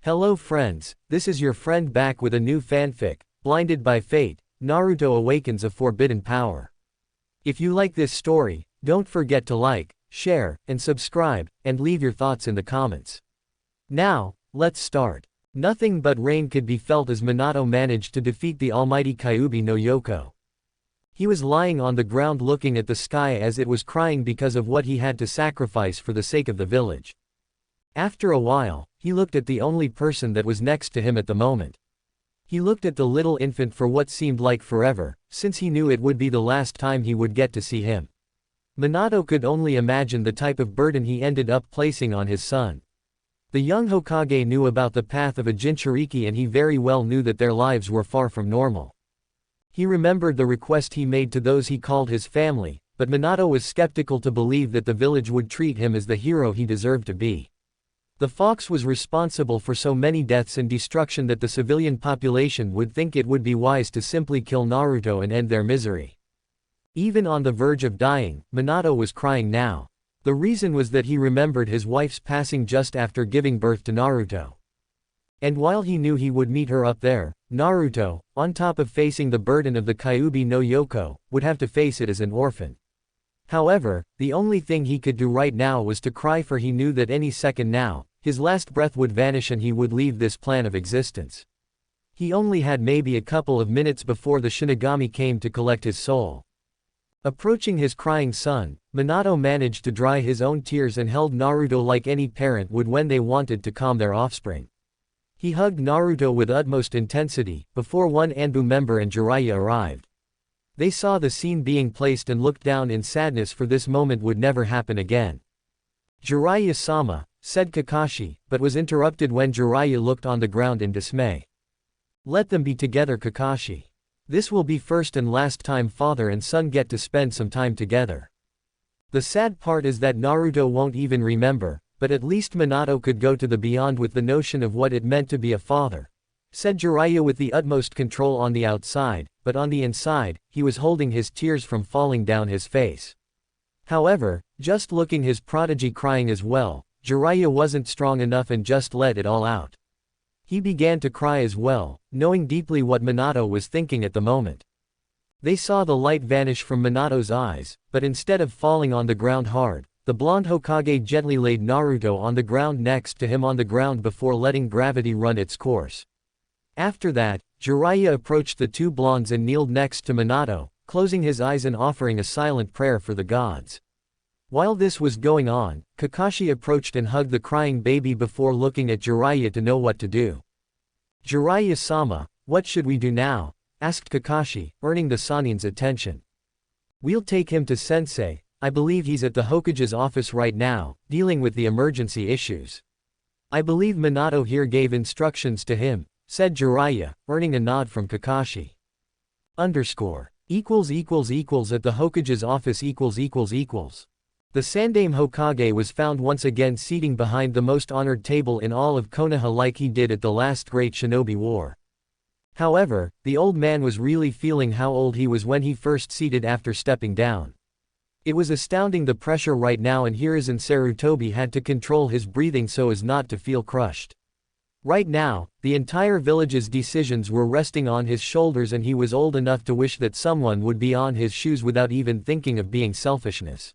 Hello friends, this is your friend back with a new fanfic, Blinded by Fate, Naruto Awakens a Forbidden Power. If you like this story, don't forget to like, share, and subscribe, and leave your thoughts in the comments. Now, let's start. Nothing but rain could be felt as Minato managed to defeat the almighty Kyuubi no Yoko. He was lying on the ground looking at the sky as it was crying because of what he had to sacrifice for the sake of the village. After a while, he looked at the only person that was next to him at the moment. He looked at the little infant for what seemed like forever, since he knew it would be the last time he would get to see him. Minato could only imagine the type of burden he ended up placing on his son. The young Hokage knew about the path of a Jinchuriki and he very well knew that their lives were far from normal. He remembered the request he made to those he called his family, but Minato was skeptical to believe that the village would treat him as the hero he deserved to be. The fox was responsible for so many deaths and destruction that the civilian population would think it would be wise to simply kill Naruto and end their misery. Even on the verge of dying, Minato was crying now. The reason was that he remembered his wife's passing just after giving birth to Naruto. And while he knew he would meet her up there, Naruto, on top of facing the burden of the Kyuubi no Yoko, would have to face it as an orphan. However, the only thing he could do right now was to cry, for he knew that any second now, his last breath would vanish and he would leave this plan of existence. He only had maybe a couple of minutes before the Shinigami came to collect his soul. Approaching his crying son, Minato managed to dry his own tears and held Naruto like any parent would when they wanted to calm their offspring. He hugged Naruto with utmost intensity, before one Anbu member and Jiraiya arrived. They saw the scene being placed and looked down in sadness, for this moment would never happen again. Jiraiya-sama, said Kakashi, but was interrupted when Jiraiya looked on the ground in dismay. Let them be together, Kakashi. This will be first and last time father and son get to spend some time together. The sad part is that Naruto won't even remember, but at least Minato could go to the beyond with the notion of what it meant to be a father, said Jiraiya with the utmost control on the outside, but on the inside, he was holding his tears from falling down his face. However, just looking his prodigy crying as well, Jiraiya wasn't strong enough and just let it all out. He began to cry as well, knowing deeply what Minato was thinking at the moment. They saw the light vanish from Minato's eyes, but instead of falling on the ground hard, the blonde Hokage gently laid Naruto on the ground next to him on the ground before letting gravity run its course. After that, Jiraiya approached the two blondes and kneeled next to Minato, closing his eyes and offering a silent prayer for the gods. While this was going on, Kakashi approached and hugged the crying baby before looking at Jiraiya to know what to do. Jiraiya-sama, what should we do now? Asked Kakashi, earning the Sanin's attention. We'll take him to Sensei. I believe he's at the Hokage's office right now, dealing with the emergency issues. I believe Minato here gave instructions to him, said Jiraiya, earning a nod from Kakashi. _= at the Hokage's office ===. The Sandaime Hokage was found once again seating behind the most honored table in all of Konoha like he did at the last Great Shinobi War. However, the old man was really feeling how old he was when he first seated after stepping down. It was astounding the pressure right now, and Hiruzen Sarutobi had to control his breathing so as not to feel crushed. Right now, the entire village's decisions were resting on his shoulders and he was old enough to wish that someone would be on his shoes without even thinking of being selfishness.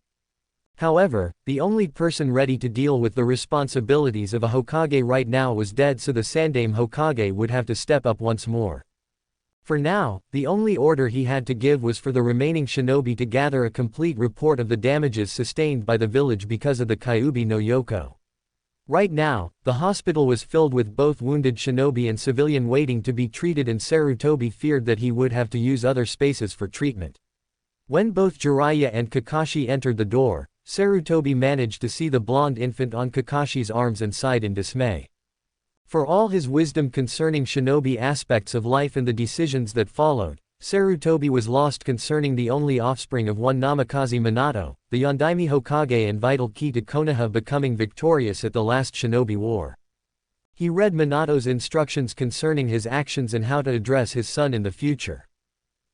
However, the only person ready to deal with the responsibilities of a Hokage right now was dead, so the Sandaime Hokage would have to step up once more. For now, the only order he had to give was for the remaining shinobi to gather a complete report of the damages sustained by the village because of the Kyuubi no Yoko. Right now, the hospital was filled with both wounded shinobi and civilian waiting to be treated, and Sarutobi feared that he would have to use other spaces for treatment. When both Jiraiya and Kakashi entered the door, Sarutobi managed to see the blonde infant on Kakashi's arms and sighed in dismay. For all his wisdom concerning shinobi aspects of life and the decisions that followed, Sarutobi was lost concerning the only offspring of one Namikaze Minato, the Yondaime Hokage and vital key to Konoha becoming victorious at the last shinobi war. He read Minato's instructions concerning his actions and how to address his son in the future.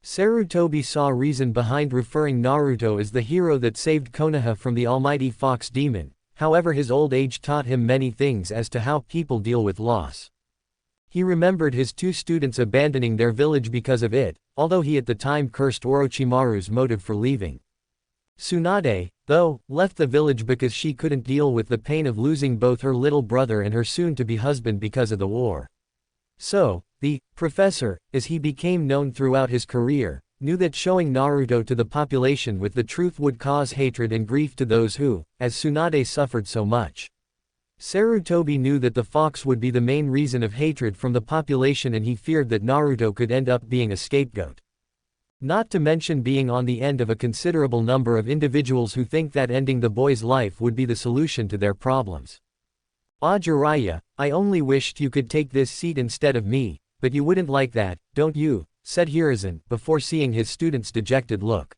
Sarutobi saw reason behind referring Naruto as the hero that saved Konoha from the almighty fox demon, however his old age taught him many things as to how people deal with loss. He remembered his 2 students abandoning their village because of it, although he at the time cursed Orochimaru's motive for leaving. Tsunade, though, left the village because she couldn't deal with the pain of losing both her little brother and her soon-to-be husband because of the war. So, the professor, as he became known throughout his career, knew that showing Naruto to the population with the truth would cause hatred and grief to those who, as Tsunade, suffered so much. Sarutobi knew that the fox would be the main reason of hatred from the population, and he feared that Naruto could end up being a scapegoat. Not to mention being on the end of a considerable number of individuals who think that ending the boy's life would be the solution to their problems. "Ah Jiraiya, I only wished you could take this seat instead of me, but you wouldn't like that, don't you?" said Hiruzen, before seeing his student's dejected look.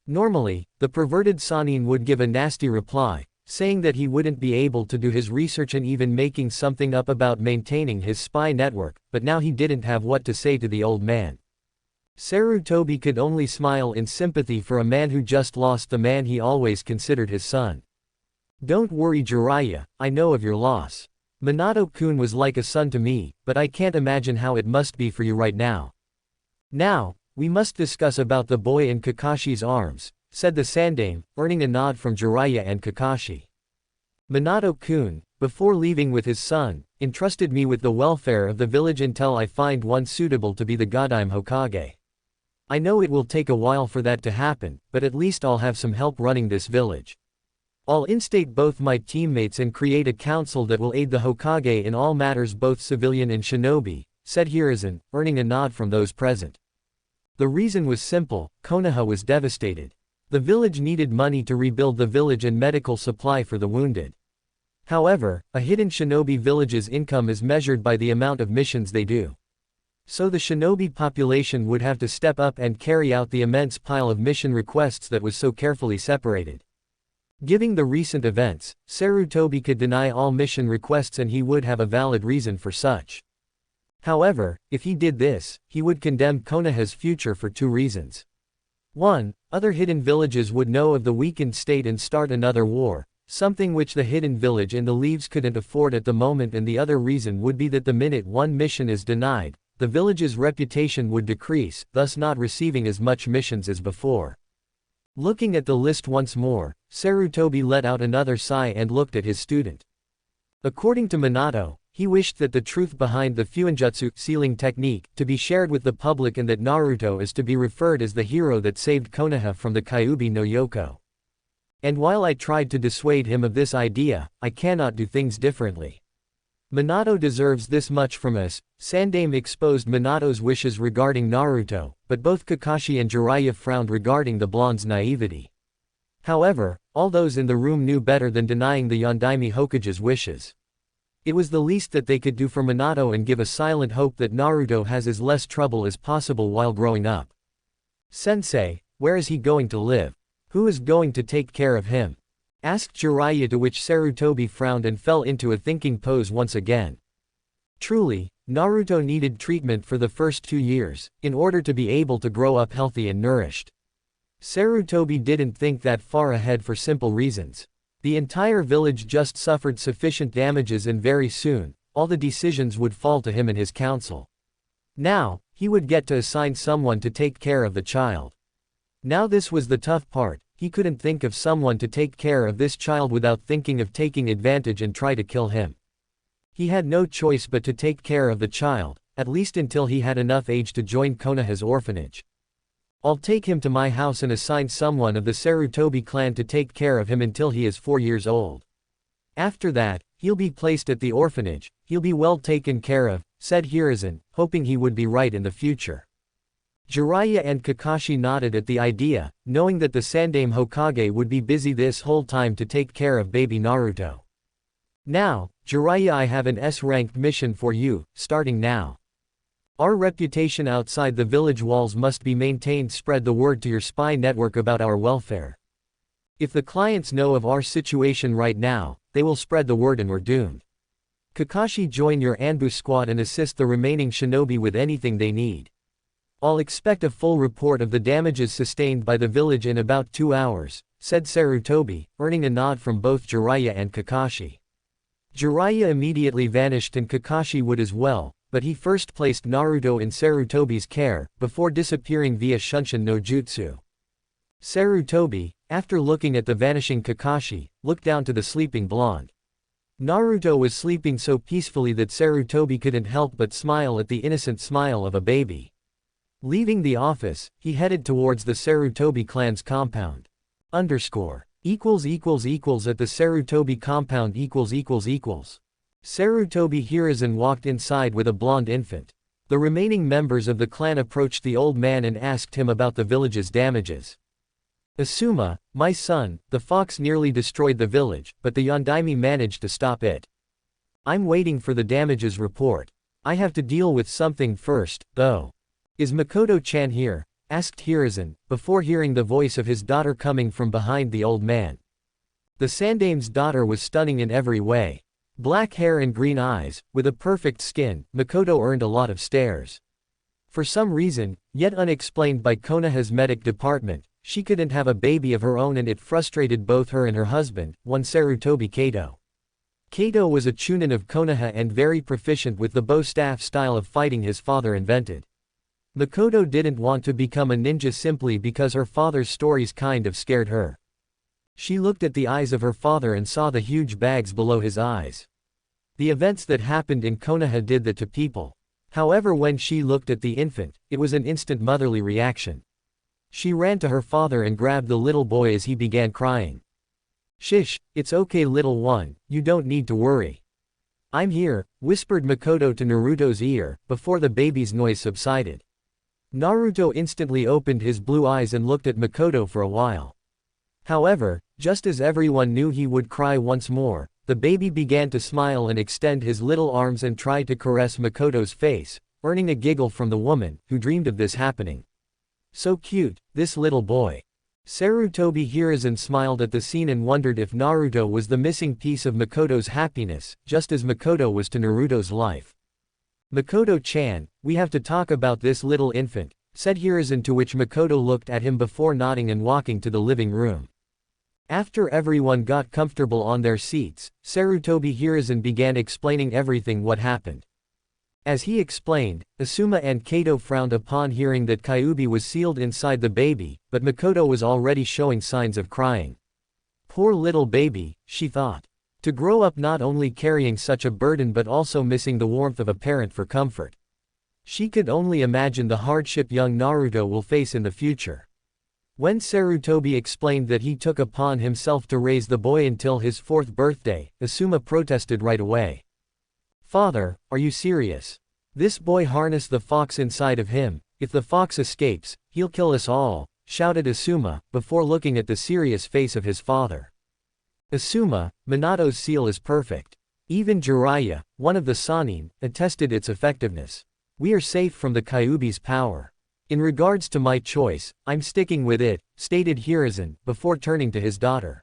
Normally, the perverted Sannin would give a nasty reply, saying that he wouldn't be able to do his research and even making something up about maintaining his spy network, but now he didn't have what to say to the old man. Sarutobi could only smile in sympathy for a man who just lost the man he always considered his son. "Don't worry Jiraiya, I know of your loss. Minato-kun was like a son to me, but I can't imagine how it must be for you right now. Now, we must discuss about the boy in Kakashi's arms," said the Sandaime, earning a nod from Jiraiya and Kakashi. "Minato-kun, before leaving with his son, entrusted me with the welfare of the village until I find one suitable to be the Godime Hokage. I know it will take a while for that to happen, but at least I'll have some help running this village. I'll instate both my teammates and create a council that will aid the Hokage in all matters, both civilian and shinobi," said Hiruzen, earning a nod from those present. The reason was simple: Konoha was devastated. The village needed money to rebuild the village and medical supply for the wounded. However, a hidden shinobi village's income is measured by the amount of missions they do. So the shinobi population would have to step up and carry out the immense pile of mission requests that was so carefully separated. Given the recent events, Sarutobi could deny all mission requests and he would have a valid reason for such. However, if he did this, he would condemn Konoha's future for 2 reasons. 1. Other hidden villages would know of the weakened state and start another war, something which the hidden village in the leaves couldn't afford at the moment, and the other reason would be that the minute one mission is denied, the village's reputation would decrease, thus not receiving as much missions as before. Looking at the list once more, Sarutobi let out another sigh and looked at his student. According to Minato, he wished that the truth behind the Fuinjutsu sealing technique to be shared with the public, and that Naruto is to be referred as the hero that saved Konoha from the Kyuubi no Yoko. And while I tried to dissuade him of this idea, I cannot do things differently. Minato deserves this much from us. Sandaime exposed Minato's wishes regarding Naruto, but both Kakashi and Jiraiya frowned regarding the blonde's naivety. However, all those in the room knew better than denying the Yondaime Hokage's wishes. It was the least that they could do for Minato and give a silent hope that Naruto has as less trouble as possible while growing up. "Sensei, where is he going to live? Who is going to take care of him?" asked Jiraiya, to which Sarutobi frowned and fell into a thinking pose once again. Truly, Naruto needed treatment for the first 2 years, in order to be able to grow up healthy and nourished. Sarutobi didn't think that far ahead for simple reasons. The entire village just suffered sufficient damages, and very soon, all the decisions would fall to him and his council. Now, he would get to assign someone to take care of the child. Now this was the tough part: he couldn't think of someone to take care of this child without thinking of taking advantage and try to kill him. He had no choice but to take care of the child, at least until he had enough age to join Konoha's orphanage. "I'll take him to my house and assign someone of the Sarutobi clan to take care of him until he is 4 years old. After that, he'll be placed at the orphanage, he'll be well taken care of," said Hiruzen, hoping he would be right in the future. Jiraiya and Kakashi nodded at the idea, knowing that the Sandaime Hokage would be busy this whole time to take care of baby Naruto. "Now, Jiraiya, I have an S-ranked mission for you, starting now. Our reputation outside the village walls must be maintained. Spread the word to your spy network about our welfare. If the clients know of our situation right now, they will spread the word and we're doomed. Kakashi, join your Anbu squad and assist the remaining shinobi with anything they need. I'll expect a full report of the damages sustained by the village in about 2 hours, said Sarutobi, earning a nod from both Jiraiya and Kakashi. Jiraiya immediately vanished and Kakashi would as well, but he first placed Naruto in Sarutobi's care, before disappearing via Shunshin no Jutsu. Sarutobi, after looking at the vanishing Kakashi, looked down to the sleeping blonde. Naruto was sleeping so peacefully that Sarutobi couldn't help but smile at the innocent smile of a baby. Leaving the office, he headed towards the Sarutobi clan's compound. _= at the Sarutobi compound ==. Sarutobi Hiruzen walked inside with a blonde infant. The remaining members of the clan approached the old man and asked him about the village's damages. Asuma, my son, the fox nearly destroyed the village, but the Yondaime managed to stop it. I'm waiting for the damages report. I have to deal with something first, though. Is Makoto-chan here? Asked Hiruzen, before hearing the voice of his daughter coming from behind the old man. The Sandame's daughter was stunning in every way. Black hair and green eyes, with a perfect skin, Makoto earned a lot of stares. For some reason, yet unexplained by Konoha's medic department, she couldn't have a baby of her own and it frustrated both her and her husband, one Sarutobi Kato. Kato was a chunin of Konoha and very proficient with the bow staff style of fighting his father invented. Makoto didn't want to become a ninja simply because her father's stories kind of scared her. She looked at the eyes of her father and saw the huge bags below his eyes. The events that happened in Konoha did that to people. However, when she looked at the infant, it was an instant motherly reaction. She ran to her father and grabbed the little boy as he began crying. Shish, it's okay little one, you don't need to worry. I'm here, whispered Makoto to Naruto's ear, before the baby's noise subsided. Naruto instantly opened his blue eyes and looked at Makoto for a while. However, just as everyone knew he would cry once more, the baby began to smile and extend his little arms and tried to caress Makoto's face, earning a giggle from the woman, who dreamed of this happening. So cute, this little boy. Sarutobi Hiruzen smiled at the scene and wondered if Naruto was the missing piece of Makoto's happiness, just as Makoto was to Naruto's life. Makoto-chan, we have to talk about this little infant, said Hiruzen, to which Makoto looked at him before nodding and walking to the living room. After everyone got comfortable on their seats, Sarutobi Hiruzen began explaining everything what happened. As he explained, Asuma and Kato frowned upon hearing that Kyuubi was sealed inside the baby, but Makoto was already showing signs of crying. Poor little baby, she thought. To grow up not only carrying such a burden but also missing the warmth of a parent for comfort. She could only imagine the hardship young Naruto will face in the future. When Sarutobi explained that he took upon himself to raise the boy until his 4th birthday, Asuma protested right away. Father, are you serious? This boy harnessed the fox inside of him. If the fox escapes, he'll kill us all, shouted Asuma, before looking at the serious face of his father. Asuma, Minato's seal is perfect. Even Jiraiya, one of the Sannin, attested its effectiveness. We are safe from the Kyuubi's power. In regards to my choice, I'm sticking with it, stated Hiruzen, before turning to his daughter.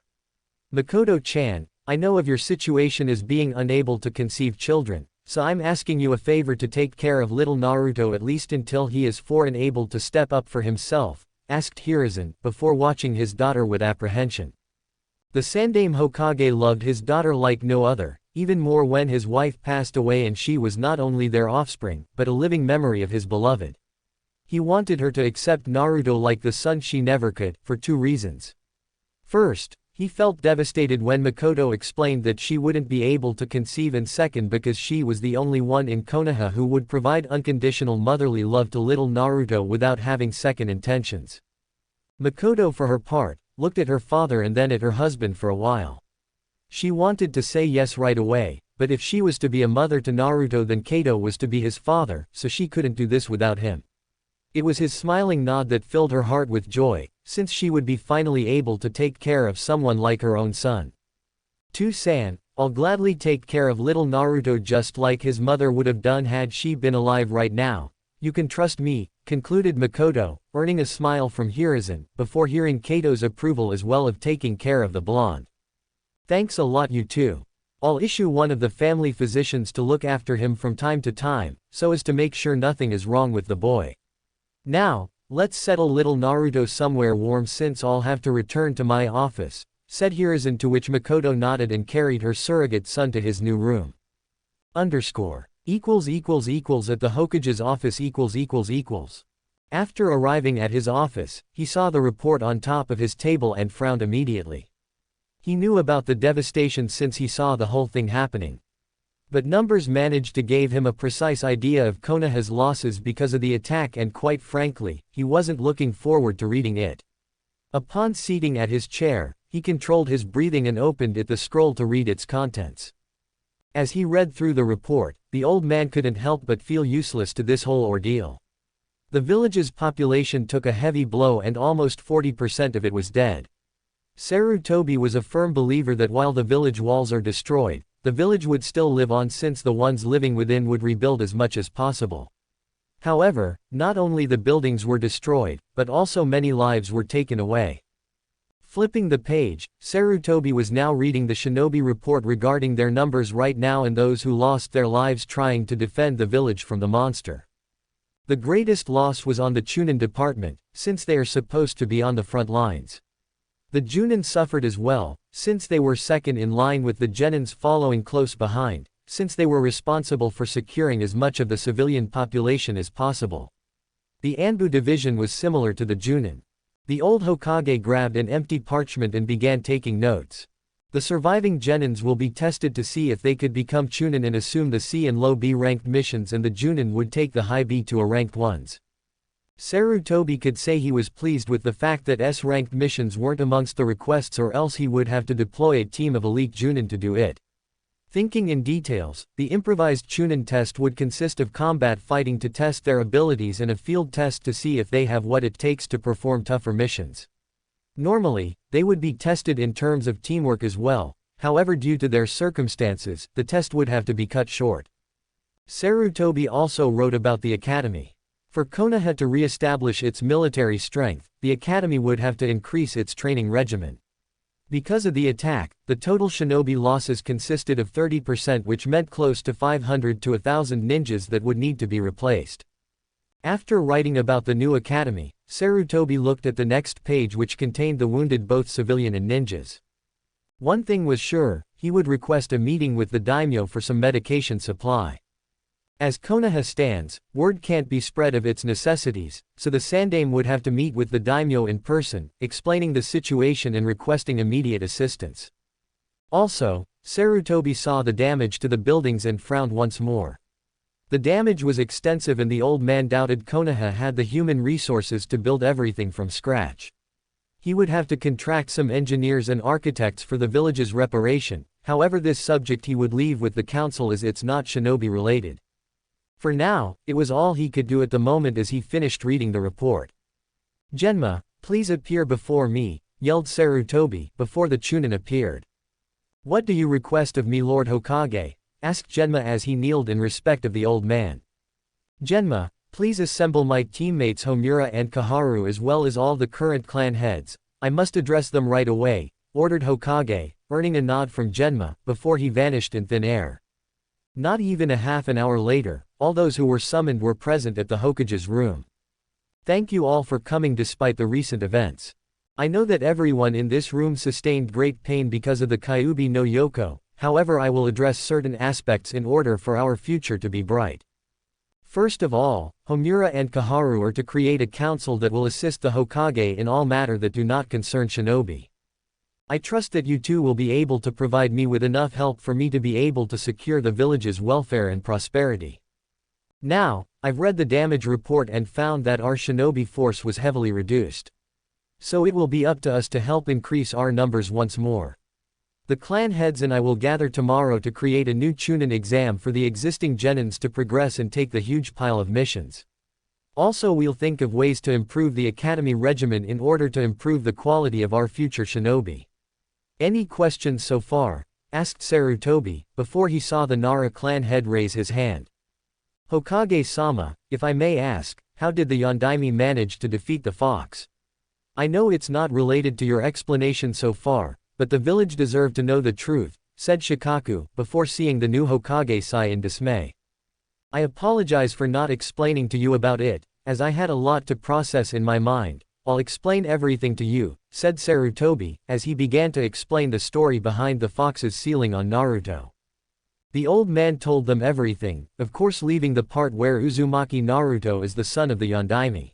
Makoto-chan, I know of your situation as being unable to conceive children, so I'm asking you a favor to take care of little Naruto at least until he is 4 and able to step up for himself, asked Hiruzen, before watching his daughter with apprehension. The Sandame Hokage loved his daughter like no other, even more when his wife passed away and she was not only their offspring, but a living memory of his beloved. He wanted her to accept Naruto like the son she never could, for 2 reasons. First, he felt devastated when Makoto explained that she wouldn't be able to conceive, and second because she was the only one in Konoha who would provide unconditional motherly love to little Naruto without having second intentions. Makoto, for her part, looked at her father and then at her husband for a while. She wanted to say yes right away, but if she was to be a mother to Naruto then Kato was to be his father, so she couldn't do this without him. It was his smiling nod that filled her heart with joy, since she would be finally able to take care of someone like her own son. To-san, I'll gladly take care of little Naruto just like his mother would have done had she been alive right now. You can trust me, concluded Makoto, earning a smile from Hiruzen, before hearing Kato's approval as well of taking care of the blonde. Thanks a lot, you two. I'll issue one of the family physicians to look after him from time to time, so as to make sure nothing is wrong with the boy. Now, let's settle little Naruto somewhere warm since I'll have to return to my office, said Hiruzen, to which Makoto nodded and carried her surrogate son to his new room. Underscore. Equals equals equals at the Hokage's office equals equals equals. After arriving at his office, he saw the report on top of his table and frowned immediately. He knew about the devastation since he saw the whole thing happening. But numbers managed to give him a precise idea of Konoha's losses because of the attack, and quite frankly, he wasn't looking forward to reading it. Upon seating at his chair, he controlled his breathing and opened the scroll to read its contents. As he read through the report, the old man couldn't help but feel useless to this whole ordeal. The village's population took a heavy blow and almost 40% of it was dead. Sarutobi was a firm believer that while the village walls are destroyed, the village would still live on since the ones living within would rebuild as much as possible. However, not only the buildings were destroyed, but also many lives were taken away. Flipping the page, Sarutobi was now reading the shinobi report regarding their numbers right now and those who lost their lives trying to defend the village from the monster. The greatest loss was on the Chunin department, since they are supposed to be on the front lines. The Junin suffered as well, since they were second in line with the Genins following close behind, since they were responsible for securing as much of the civilian population as possible. The Anbu division was similar to the Junin. The old Hokage grabbed an empty parchment and began taking notes. The surviving Genins will be tested to see if they could become Chunin and assume the C and low B ranked missions, and the Junin would take the high B to a ranked ones. Sarutobi could say he was pleased with the fact that S-ranked missions weren't amongst the requests, or else he would have to deploy a team of elite Junin to do it. Thinking in details, the improvised Chunin test would consist of combat fighting to test their abilities and a field test to see if they have what it takes to perform tougher missions. Normally, they would be tested in terms of teamwork as well, however due to their circumstances, the test would have to be cut short. Sarutobi also wrote about the academy. For Konoha to re-establish its military strength, the academy would have to increase its training regimen. Because of the attack, the total shinobi losses consisted of 30%, which meant close to 500 to 1,000 ninjas that would need to be replaced. After writing about the new academy, Sarutobi looked at the next page, which contained the wounded, both civilian and ninjas. One thing was sure, he would request a meeting with the daimyo for some medication supply. As Konoha stands, word can't be spread of its necessities, so the Sandaime would have to meet with the daimyo in person, explaining the situation and requesting immediate assistance. Also, Sarutobi saw the damage to the buildings and frowned once more. The damage was extensive and the old man doubted Konoha had the human resources to build everything from scratch. He would have to contract some engineers and architects for the village's reparation, however this subject he would leave with the council as it's not shinobi related. For now, it was all he could do at the moment as he finished reading the report. "Genma, please appear before me," yelled Sarutobi, before the Chunin appeared. "What do you request of me, Lord Hokage?" asked Genma as he kneeled in respect of the old man. "Genma, please assemble my teammates Homura and Kaharu as well as all the current clan heads. I must address them right away," ordered Hokage, earning a nod from Genma, before he vanished in thin air. Not even a half an hour later, all those who were summoned were present at the Hokage's room. "Thank you all for coming despite the recent events. I know that everyone in this room sustained great pain because of the Kyuubi no Yoko, however I will address certain aspects in order for our future to be bright. First of all, Homura and Kaharu are to create a council that will assist the Hokage in all matter that do not concern shinobi. I trust that you two will be able to provide me with enough help for me to be able to secure the village's welfare and prosperity. Now, I've read the damage report and found that our shinobi force was heavily reduced. So it will be up to us to help increase our numbers once more. The clan heads and I will gather tomorrow to create a new Chunin exam for the existing Genins to progress and take the huge pile of missions. Also we'll think of ways to improve the academy regimen in order to improve the quality of our future shinobi. Any questions so far?" asked Sarutobi, before he saw the Nara clan head raise his hand. "Hokage-sama, if I may ask, how did the Yondaime manage to defeat the fox? I know it's not related to your explanation so far, but the village deserved to know the truth," said Shikaku, before seeing the new Hokage sigh in dismay. "I apologize for not explaining to you about it," as I had a lot to process in my mind. I'll explain everything to you, said Sarutobi, as he began to explain the story behind the fox's sealing on Naruto. The old man told them everything, of course leaving the part where Uzumaki Naruto is the son of the Yondaime.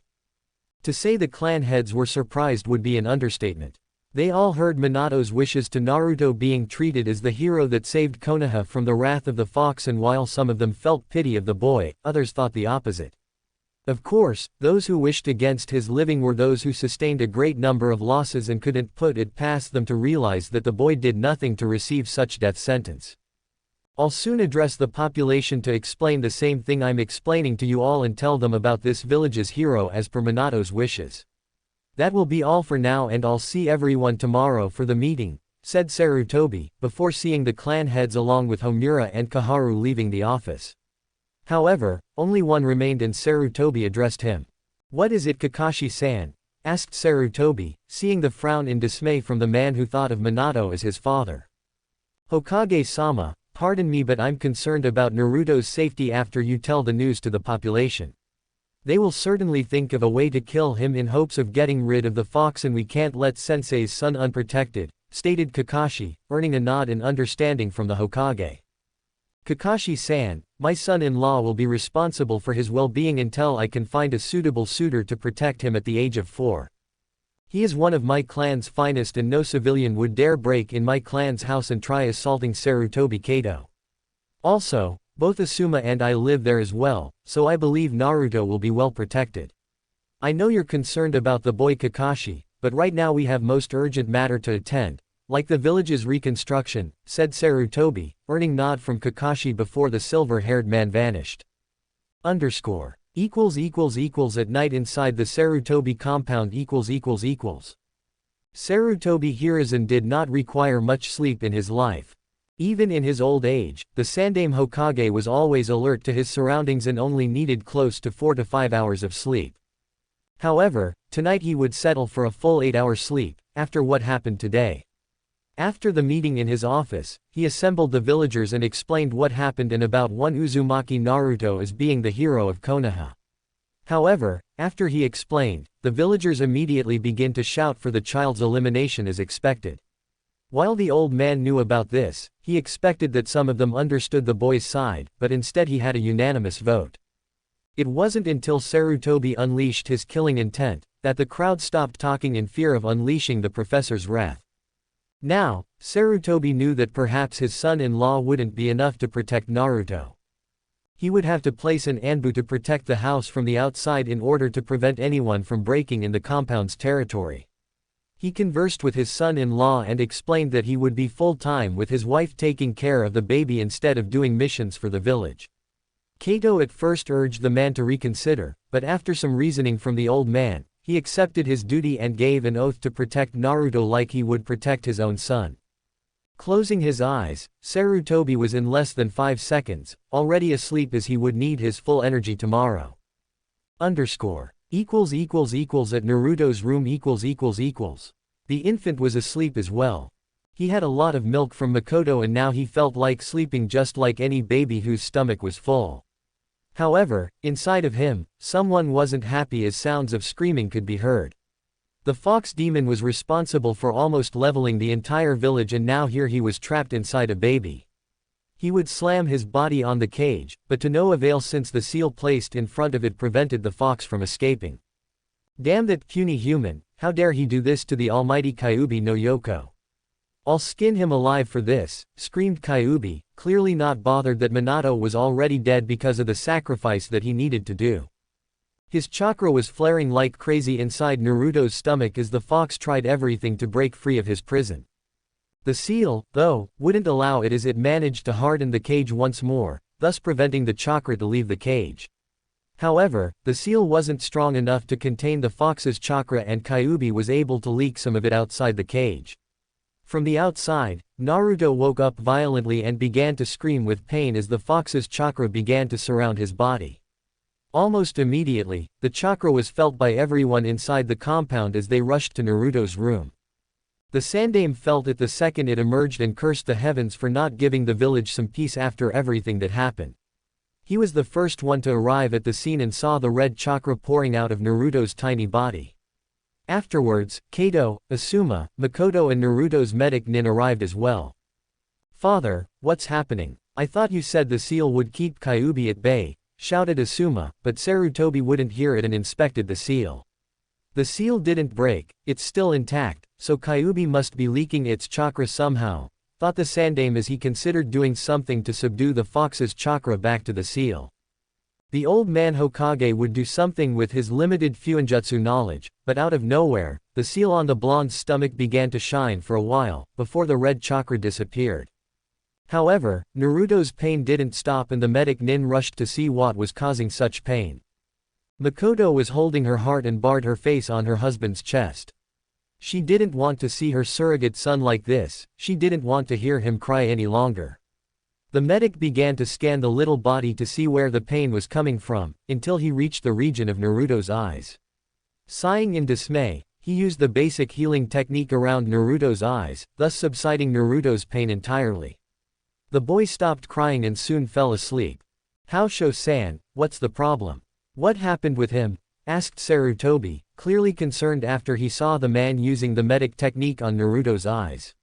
To say the clan heads were surprised would be an understatement. They all heard Minato's wishes to Naruto being treated as the hero that saved Konoha from the wrath of the fox, and while some of them felt pity of the boy, others thought the opposite. Of course, those who wished against his living were those who sustained a great number of losses and couldn't put it past them to realize that the boy did nothing to receive such death sentence. I'll soon address the population to explain the same thing I'm explaining to you all and tell them about this village's hero as per Minato's wishes. That will be all for now, and I'll see everyone tomorrow for the meeting, said Sarutobi, before seeing the clan heads along with Homura and Kaharu leaving the office. However, only one remained and Sarutobi addressed him. What is it, Kakashi-san? Asked Sarutobi, seeing the frown in dismay from the man who thought of Minato as his father. Hokage-sama, pardon me, but I'm concerned about Naruto's safety after you tell the news to the population. They will certainly think of a way to kill him in hopes of getting rid of the fox, and we can't let Sensei's son unprotected, stated Kakashi, earning a nod in understanding from the Hokage. Kakashi-san, my son-in-law will be responsible for his well-being until I can find a suitable suitor to protect him at the age of 4. He is one of my clan's finest, and no civilian would dare break in my clan's house and try assaulting Sarutobi Kato. Also, both Asuma and I live there as well, so I believe Naruto will be well protected. I know you're concerned about the boy Kakashi, but right now we have most urgent matter to attend, like the village's reconstruction, said Sarutobi, earning nod from Kakashi before the silver-haired man vanished. _= At night inside the Sarutobi compound == Sarutobi Hiruzen did not require much sleep in his life. Even in his old age, the Sandaime Hokage was always alert to his surroundings and only needed close to 4 to 5 hours of sleep. However, tonight he would settle for a full 8-hour sleep, after what happened today. After the meeting in his office, he assembled the villagers and explained what happened and about one Uzumaki Naruto as being the hero of Konoha. However, after he explained, the villagers immediately began to shout for the child's elimination as expected. While the old man knew about this, he expected that some of them understood the boy's side, but instead he had a unanimous vote. It wasn't until Sarutobi unleashed his killing intent, that the crowd stopped talking in fear of unleashing the professor's wrath. Now, Sarutobi knew that perhaps his son-in-law wouldn't be enough to protect Naruto. He would have to place an Anbu to protect the house from the outside in order to prevent anyone from breaking in the compound's territory. He conversed with his son-in-law and explained that he would be full-time with his wife taking care of the baby instead of doing missions for the village. Kato at first urged the man to reconsider, but after some reasoning from the old man, he accepted his duty and gave an oath to protect Naruto like he would protect his own son. Closing his eyes, Sarutobi was in less than 5 seconds, already asleep as he would need his full energy tomorrow. _= At Naruto's room == The infant was asleep as well. He had a lot of milk from Makoto and now he felt like sleeping just like any baby whose stomach was full. However, inside of him, someone wasn't happy as sounds of screaming could be heard. The fox demon was responsible for almost leveling the entire village, and now here he was trapped inside a baby. He would slam his body on the cage, but to no avail since the seal placed in front of it prevented the fox from escaping. Damn that puny human, how dare he do this to the almighty Kyuubi no Yoko. I'll skin him alive for this, screamed Kyuubi, clearly not bothered that Minato was already dead because of the sacrifice that he needed to do. His chakra was flaring like crazy inside Naruto's stomach as the fox tried everything to break free of his prison. The seal, though, wouldn't allow it as it managed to harden the cage once more, thus preventing the chakra to leave the cage. However, the seal wasn't strong enough to contain the fox's chakra and Kyuubi was able to leak some of it outside the cage. From the outside, Naruto woke up violently and began to scream with pain as the fox's chakra began to surround his body. Almost immediately, the chakra was felt by everyone inside the compound as they rushed to Naruto's room. The Sandaime felt it the second it emerged and cursed the heavens for not giving the village some peace after everything that happened. He was the first one to arrive at the scene and saw the red chakra pouring out of Naruto's tiny body. Afterwards, Kato, Asuma, Makoto and Naruto's medic Nin arrived as well. "Father, what's happening? I thought you said the seal would keep Kyuubi at bay," shouted Asuma, but Sarutobi wouldn't hear it and inspected the seal. The seal didn't break, it's still intact, so Kyuubi must be leaking its chakra somehow, thought the Sandaime as he considered doing something to subdue the fox's chakra back to the seal. The old man Hokage would do something with his limited Fuinjutsu knowledge, but out of nowhere, the seal on the blonde's stomach began to shine for a while, before the red chakra disappeared. However, Naruto's pain didn't stop and the medic Nin rushed to see what was causing such pain. Makoto was holding her heart and barred her face on her husband's chest. She didn't want to see her surrogate son like this, she didn't want to hear him cry any longer. The medic began to scan the little body to see where the pain was coming from, until he reached the region of Naruto's eyes. Sighing in dismay, he used the basic healing technique around Naruto's eyes, thus subsiding Naruto's pain entirely. The boy stopped crying and soon fell asleep. "Haosho-san, what's the problem? What happened with him?" asked Sarutobi, clearly concerned after he saw the man using the medic technique on Naruto's eyes.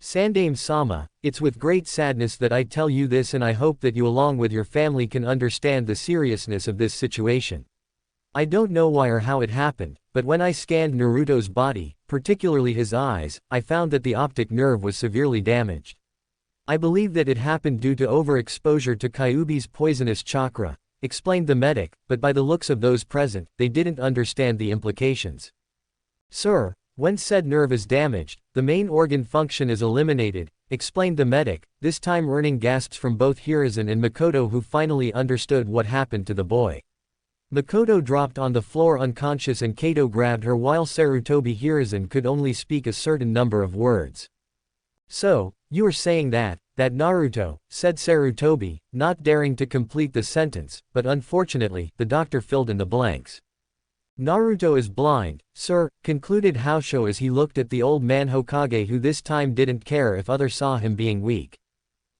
"Sandaime-sama, it's with great sadness that I tell you this and I hope that you along with your family can understand the seriousness of this situation. I don't know why or how it happened, but when I scanned Naruto's body, particularly his eyes, I found that the optic nerve was severely damaged. I believe that it happened due to overexposure to Kyuubi's poisonous chakra," explained the medic, but by the looks of those present, they didn't understand the implications. "Sir, when said nerve is damaged, the main organ function is eliminated," explained the medic, this time earning gasps from both Hiruzen and Makoto who finally understood what happened to the boy. Makoto dropped on the floor unconscious and Kato grabbed her while Sarutobi Hiruzen could only speak a certain number of words. "So, you are saying that Naruto," said Sarutobi, not daring to complete the sentence, but unfortunately, the doctor filled in the blanks. "Naruto is blind, sir," concluded Haosho as he looked at the old man Hokage who this time didn't care if others saw him being weak.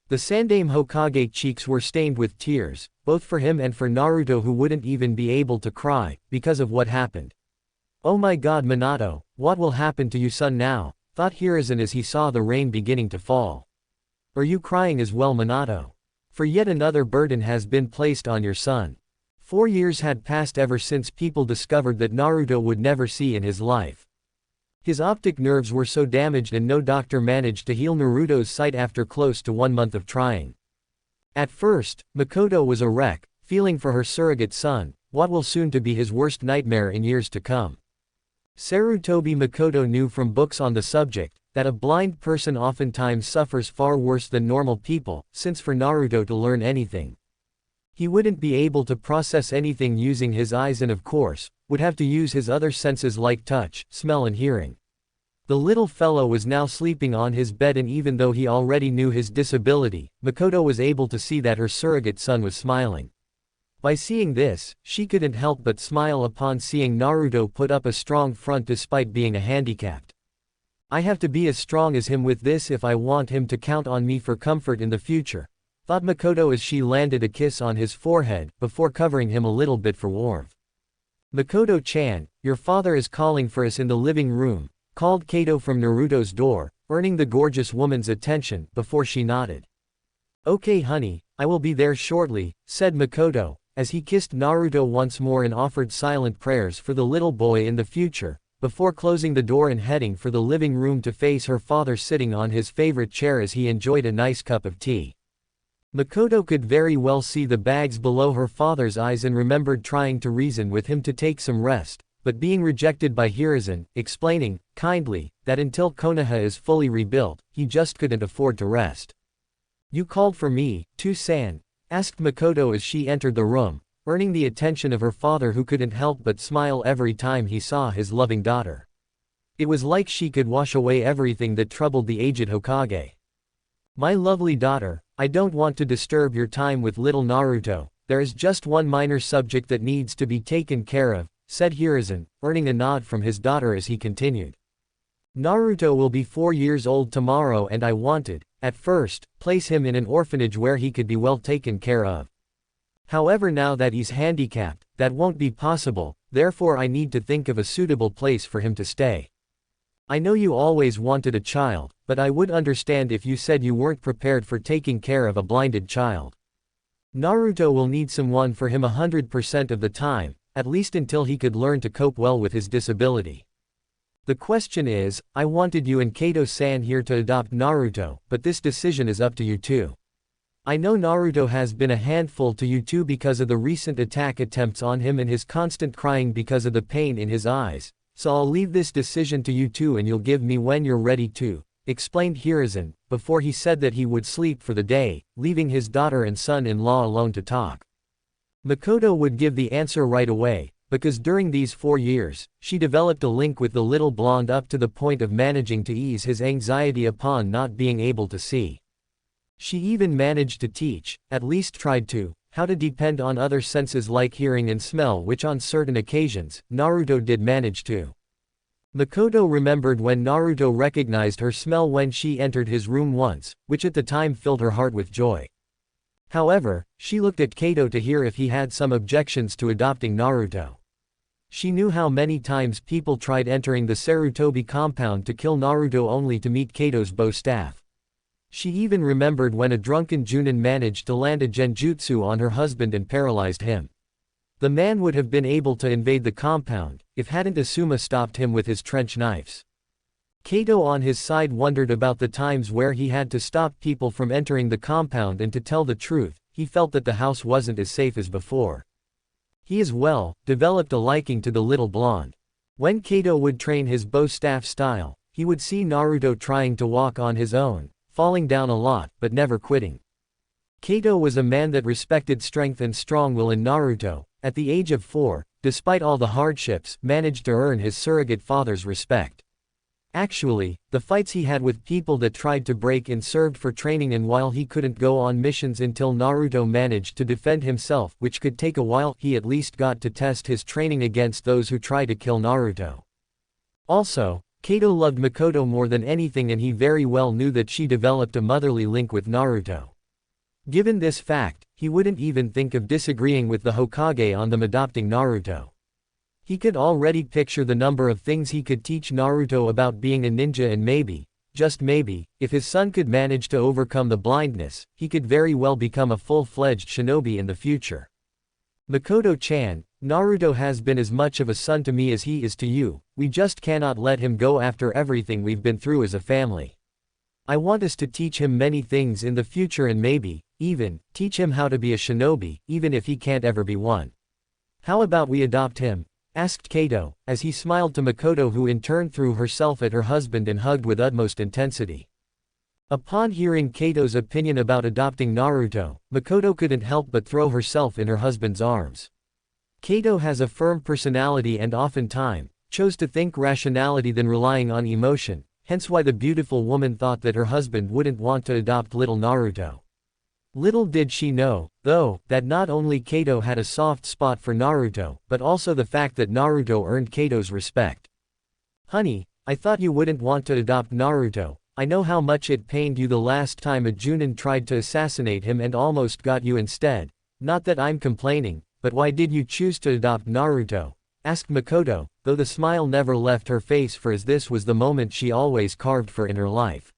The Sandaime Hokage cheeks were stained with tears, both for him and for Naruto who wouldn't even be able to cry, because of what happened. "Oh my god Minato, what will happen to you son now?" thought Hiruzen as he saw the rain beginning to fall. "Are you crying as well Minato? For yet another burden has been placed on your son." 4 years had passed ever since people discovered that Naruto would never see in his life. His optic nerves were so damaged and no doctor managed to heal Naruto's sight after close to 1 month of trying. At first, Makoto was a wreck, feeling for her surrogate son, what will soon to be his worst nightmare in years to come. Sarutobi Makoto knew from books on the subject, that a blind person oftentimes suffers far worse than normal people, since for Naruto to learn anything, he wouldn't be able to process anything using his eyes and of course, would have to use his other senses like touch, smell and hearing. The little fellow was now sleeping on his bed and even though he already knew his disability, Makoto was able to see that her surrogate son was smiling. By seeing this, she couldn't help but smile upon seeing Naruto put up a strong front despite being a handicapped. "I have to be as strong as him with this if I want him to count on me for comfort in the future," thought Makoto as she landed a kiss on his forehead, before covering him a little bit for warmth. "Makoto-chan, your father is calling for us in the living room," called Kato from Naruto's door, earning the gorgeous woman's attention, before she nodded. "Okay honey, I will be there shortly," said Makoto, as he kissed Naruto once more and offered silent prayers for the little boy in the future, before closing the door and heading for the living room to face her father sitting on his favorite chair as he enjoyed a nice cup of tea. Makoto could very well see the bags below her father's eyes and remembered trying to reason with him to take some rest, but being rejected by Hiruzen, explaining, kindly, that until Konoha is fully rebuilt, he just couldn't afford to rest. "You called for me, too-san?" asked Makoto as she entered the room, earning the attention of her father who couldn't help but smile every time he saw his loving daughter. It was like she could wash away everything that troubled the aged Hokage. "My lovely daughter, I don't want to disturb your time with little Naruto, there is just one minor subject that needs to be taken care of," said Hiruzen, earning a nod from his daughter as he continued. "Naruto will be 4 years old tomorrow and I wanted, at first, place him in an orphanage where he could be well taken care of. However, now that he's handicapped, that won't be possible, therefore I need to think of a suitable place for him to stay. I know you always wanted a child, but I would understand if you said you weren't prepared for taking care of a blinded child. Naruto will need someone for him 100% of the time, at least until he could learn to cope well with his disability. The question is, I wanted you and Kato-san here to adopt Naruto, but this decision is up to you two. I know Naruto has been a handful to you two because of the recent attack attempts on him and his constant crying because of the pain in his eyes, so I'll leave this decision to you two and you'll give me when you're ready to, explained Hiruzen, before he said that he would sleep for the day, leaving his daughter and son-in-law alone to talk. Makoto would give the answer right away, because during these 4 years, she developed a link with the little blonde up to the point of managing to ease his anxiety upon not being able to see. She even managed to teach, at least tried to, how to depend on other senses like hearing and smell, which on certain occasions, Naruto did manage to. Makoto remembered when Naruto recognized her smell when she entered his room once, which at the time filled her heart with joy. However, she looked at Kato to hear if he had some objections to adopting Naruto. She knew how many times people tried entering the Sarutobi compound to kill Naruto only to meet Kato's bow staff. She even remembered when a drunken Junin managed to land a genjutsu on her husband and paralyzed him. The man would have been able to invade the compound, if hadn't Asuma stopped him with his trench knives. Kato on his side wondered about the times where he had to stop people from entering the compound, and to tell the truth, he felt that the house wasn't as safe as before. He as well developed a liking to the little blonde. When Kato would train his bow staff style, he would see Naruto trying to walk on his own, falling down a lot, but never quitting. Kato was a man that respected strength and strong will, and Naruto, at the age of 4, despite all the hardships, managed to earn his surrogate father's respect. Actually, the fights he had with people that tried to break in served for training, and while he couldn't go on missions until Naruto managed to defend himself, which could take a while, he at least got to test his training against those who tried to kill Naruto. Also, Kato loved Makoto more than anything, and he very well knew that she developed a motherly link with Naruto. Given this fact, he wouldn't even think of disagreeing with the Hokage on them adopting Naruto. He could already picture the number of things he could teach Naruto about being a ninja, and maybe, just maybe, if his son could manage to overcome the blindness, he could very well become a full-fledged shinobi in the future. Makoto-chan, Naruto has been as much of a son to me as he is to you. We just cannot let him go after everything we've been through as a family. I want us to teach him many things in the future, and maybe, even, teach him how to be a shinobi, even if he can't ever be one. How about we adopt him? Asked Kato, as he smiled to Makoto, who in turn threw herself at her husband and hugged with utmost intensity. Upon hearing Kato's opinion about adopting Naruto, Makoto couldn't help but throw herself in her husband's arms. Kato has a firm personality and oftentimes chose to think rationality than relying on emotion, hence why the beautiful woman thought that her husband wouldn't want to adopt little Naruto. Little did she know, though, that not only Kato had a soft spot for Naruto, but also the fact that Naruto earned Kato's respect. Honey, I thought you wouldn't want to adopt Naruto. I know how much it pained you the last time a Junin tried to assassinate him and almost got you instead. Not that I'm complaining, but why did you choose to adopt Naruto? Asked Makoto, though the smile never left her face, for as this was the moment she always carved for in her life.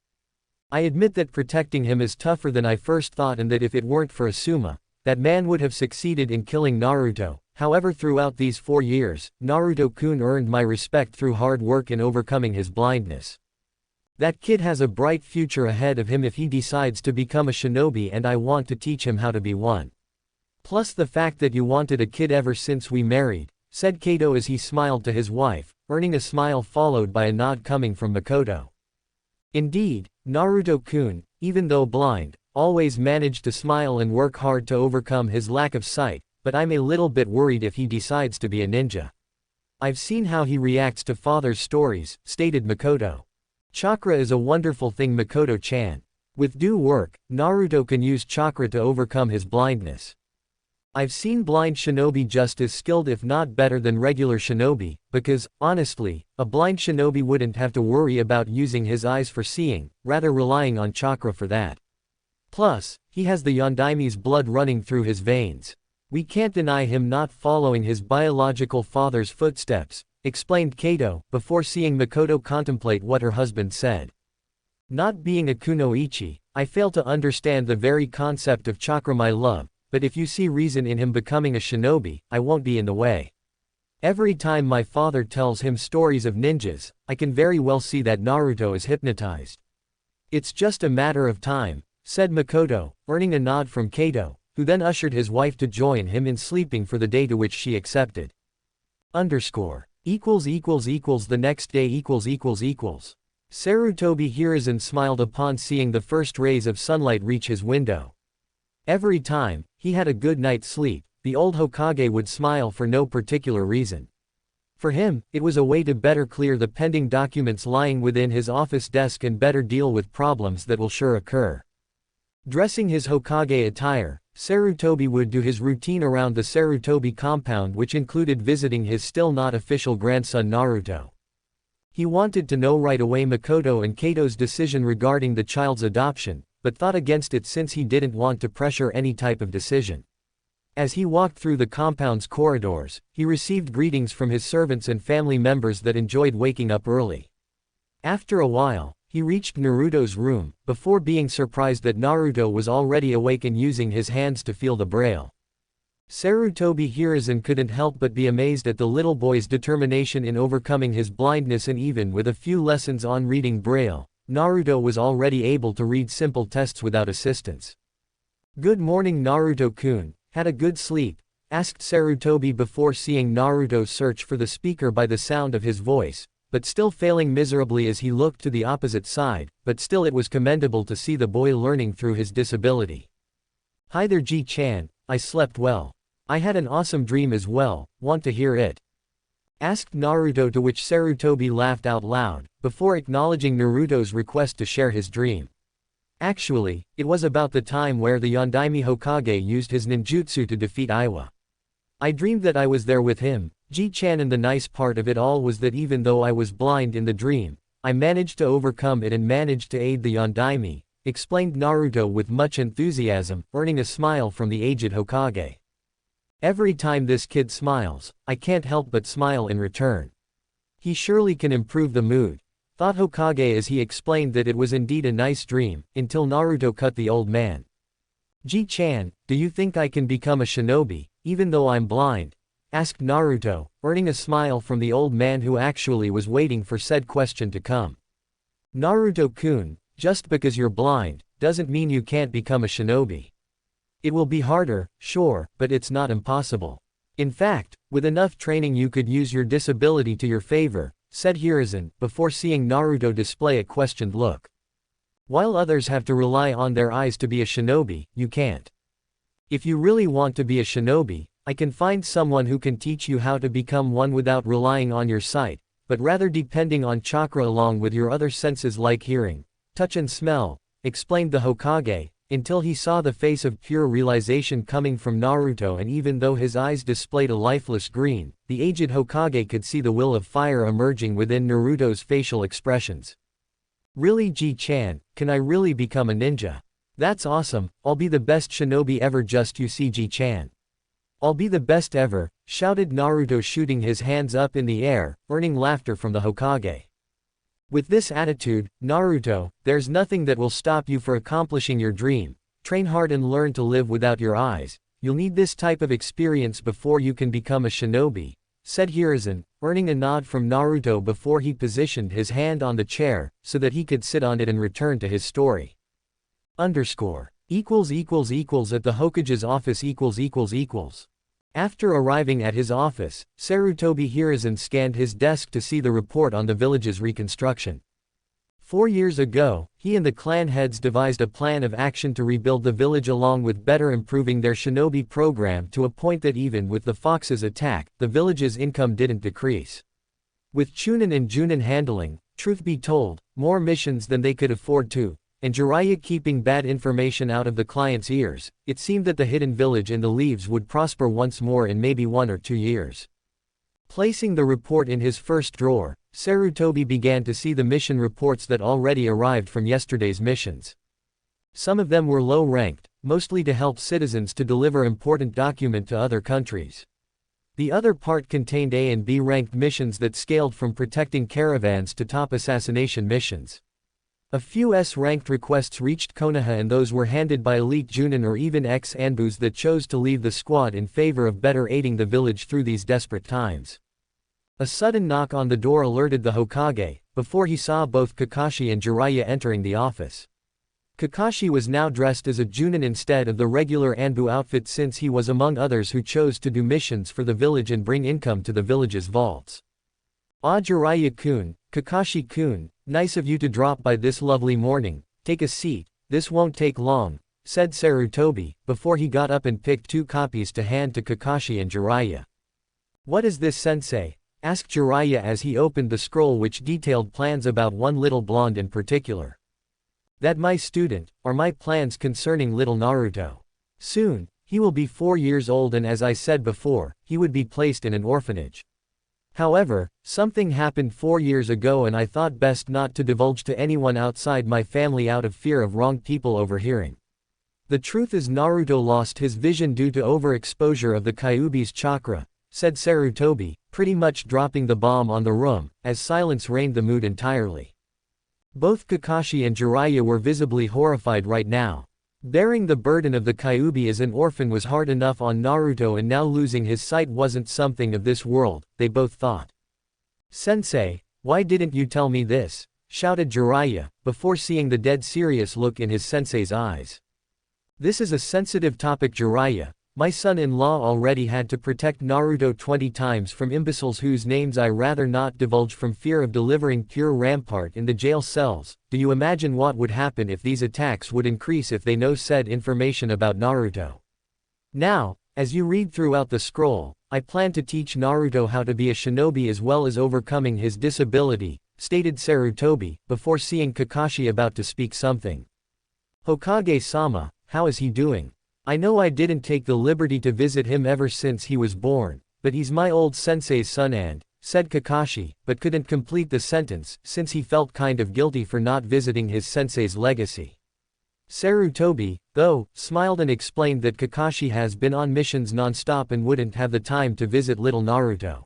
I admit that protecting him is tougher than I first thought, and that if it weren't for Asuma, that man would have succeeded in killing Naruto. However, throughout these 4 years, Naruto-kun earned my respect through hard work in overcoming his blindness. That kid has a bright future ahead of him if he decides to become a shinobi, and I want to teach him how to be one. Plus the fact that you wanted a kid ever since we married, said Kato as he smiled to his wife, earning a smile followed by a nod coming from Makoto. Indeed, Naruto-kun, even though blind, always managed to smile and work hard to overcome his lack of sight, but I'm a little bit worried if he decides to be a ninja. I've seen how he reacts to father's stories, stated Makoto. Chakra is a wonderful thing, Makoto-chan. With due work, Naruto can use chakra to overcome his blindness. I've seen blind shinobi just as skilled if not better than regular shinobi, because, honestly, a blind shinobi wouldn't have to worry about using his eyes for seeing, rather relying on chakra for that. Plus, he has the Yondaime's blood running through his veins. We can't deny him not following his biological father's footsteps, explained Kato, before seeing Makoto contemplate what her husband said. Not being a kunoichi, I fail to understand the very concept of chakra, my love, but if you see reason in him becoming a shinobi, I won't be in the way. Every time my father tells him stories of ninjas, I can very well see that Naruto is hypnotized. It's just a matter of time, said Makoto, earning a nod from Kato, who then ushered his wife to join him in sleeping for the day, to which she accepted. The next day Sarutobi Hiruzen smiled upon seeing the first rays of sunlight reach his window. Every time he had a good night's sleep, the old Hokage would smile for no particular reason. For him, it was a way to better clear the pending documents lying within his office desk and better deal with problems that will sure occur. Dressing his Hokage attire, Sarutobi would do his routine around the Sarutobi compound, which included visiting his still not official grandson Naruto. He wanted to know right away Makoto and Kato's decision regarding the child's adoption, but thought against it since he didn't want to pressure any type of decision. As he walked through the compound's corridors, he received greetings from his servants and family members that enjoyed waking up early. After a while, he reached Naruto's room, before being surprised that Naruto was already awake and using his hands to feel the braille. Sarutobi Hiruzen couldn't help but be amazed at the little boy's determination in overcoming his blindness, and even with a few lessons on reading braille, Naruto was already able to read simple tests without assistance. "Good morning, Naruto-kun, had a good sleep?" asked Sarutobi before seeing Naruto search for the speaker by the sound of his voice, but still failing miserably as he looked to the opposite side, but still it was commendable to see the boy learning through his disability. "Hi there, Ji-chan, I slept well. I had an awesome dream as well, want to hear it?" asked Naruto, to which Sarutobi laughed out loud, before acknowledging Naruto's request to share his dream. Actually, it was about the time where the Yondaime Hokage used his ninjutsu to defeat Iwa. I dreamed that I was there with him, Ji-chan, and the nice part of it all was that even though I was blind in the dream, I managed to overcome it and managed to aid the Yondaime, explained Naruto with much enthusiasm, earning a smile from the aged Hokage. Every time this kid smiles, I can't help but smile in return. He surely can improve the mood, thought Hokage as he explained that it was indeed a nice dream, until Naruto cut the old man. "Ji-chan, do you think I can become a shinobi, even though I'm blind?" asked Naruto, earning a smile from the old man who actually was waiting for said question to come. "Naruto-kun, just because you're blind, doesn't mean you can't become a shinobi. It will be harder, sure, but it's not impossible. In fact, with enough training you could use your disability to your favor," said Hiruzen, before seeing Naruto display a questioned look. "While others have to rely on their eyes to be a shinobi, you can't. If you really want to be a shinobi, I can find someone who can teach you how to become one without relying on your sight, but rather depending on chakra along with your other senses like hearing, touch and smell," explained the Hokage, until he saw the face of pure realization coming from Naruto, and even though his eyes displayed a lifeless green, the aged Hokage could see the will of fire emerging within Naruto's facial expressions. "Really, Ji-chan, can I really become a ninja? That's awesome, I'll be the best shinobi ever, just you see, Ji-chan. I'll be the best ever," shouted Naruto, shooting his hands up in the air, earning laughter from the Hokage. "With this attitude, Naruto, there's nothing that will stop you for accomplishing your dream. Train hard and learn to live without your eyes. You'll need this type of experience before you can become a shinobi," said Hiruzen, earning a nod from Naruto before he positioned his hand on the chair, so that he could sit on it and return to his story. At the Hokage's office . After arriving at his office, Sarutobi Hiruzen scanned his desk to see the report on the village's reconstruction. 4 years ago, he and the clan heads devised a plan of action to rebuild the village along with better improving their shinobi program to a point that even with the fox's attack, the village's income didn't decrease. With Chunin and Junin handling, truth be told, more missions than they could afford to, and Jiraiya keeping bad information out of the client's ears, it seemed that the hidden village in the leaves would prosper once more in maybe 1 or 2 years. Placing the report in his first drawer, Sarutobi began to see the mission reports that already arrived from yesterday's missions. Some of them were low-ranked, mostly to help citizens to deliver important document to other countries. The other part contained A and B ranked missions that scaled from protecting caravans to top assassination missions. A few S-ranked requests reached Konoha, and those were handed by elite Junin or even ex-Anbus that chose to leave the squad in favor of better aiding the village through these desperate times. A sudden knock on the door alerted the Hokage, before he saw both Kakashi and Jiraiya entering the office. Kakashi was now dressed as a Junin instead of the regular Anbu outfit, since he was among others who chose to do missions for the village and bring income to the village's vaults. "Ah, Jiraiya-kun, Kakashi-kun, nice of you to drop by this lovely morning. Take a seat, this won't take long," said Sarutobi, before he got up and picked 2 copies to hand to Kakashi and Jiraiya. "What is this, sensei?" asked Jiraiya as he opened the scroll, which detailed plans about one little blonde in particular. "That my student, are my plans concerning little Naruto. Soon, he will be 4 years old, and as I said before, he would be placed in an orphanage. However, something happened 4 years ago, and I thought best not to divulge to anyone outside my family out of fear of wrong people overhearing. The truth is Naruto lost his vision due to overexposure of the Kyuubi's chakra," said Sarutobi, pretty much dropping the bomb on the room, as silence reigned the mood entirely. Both Kakashi and Jiraiya were visibly horrified right now. Bearing the burden of the Kyuubi as an orphan was hard enough on Naruto, and now losing his sight wasn't something of this world, they both thought. "Sensei, why didn't you tell me this?" shouted Jiraiya, before seeing the dead serious look in his sensei's eyes. "This is a sensitive topic, Jiraiya. My son-in-law already had to protect Naruto 20 times from imbeciles whose names I rather not divulge from fear of delivering pure rampart in the jail cells. Do you imagine what would happen if these attacks would increase if they know said information about Naruto? Now, as you read throughout the scroll, I plan to teach Naruto how to be a shinobi as well as overcoming his disability," stated Sarutobi, before seeing Kakashi about to speak something. "Hokage-sama, how is he doing? I know I didn't take the liberty to visit him ever since he was born, but he's my old sensei's son and," said Kakashi, but couldn't complete the sentence, since he felt kind of guilty for not visiting his sensei's legacy. Sarutobi, though, smiled and explained that Kakashi has been on missions non-stop and wouldn't have the time to visit little Naruto.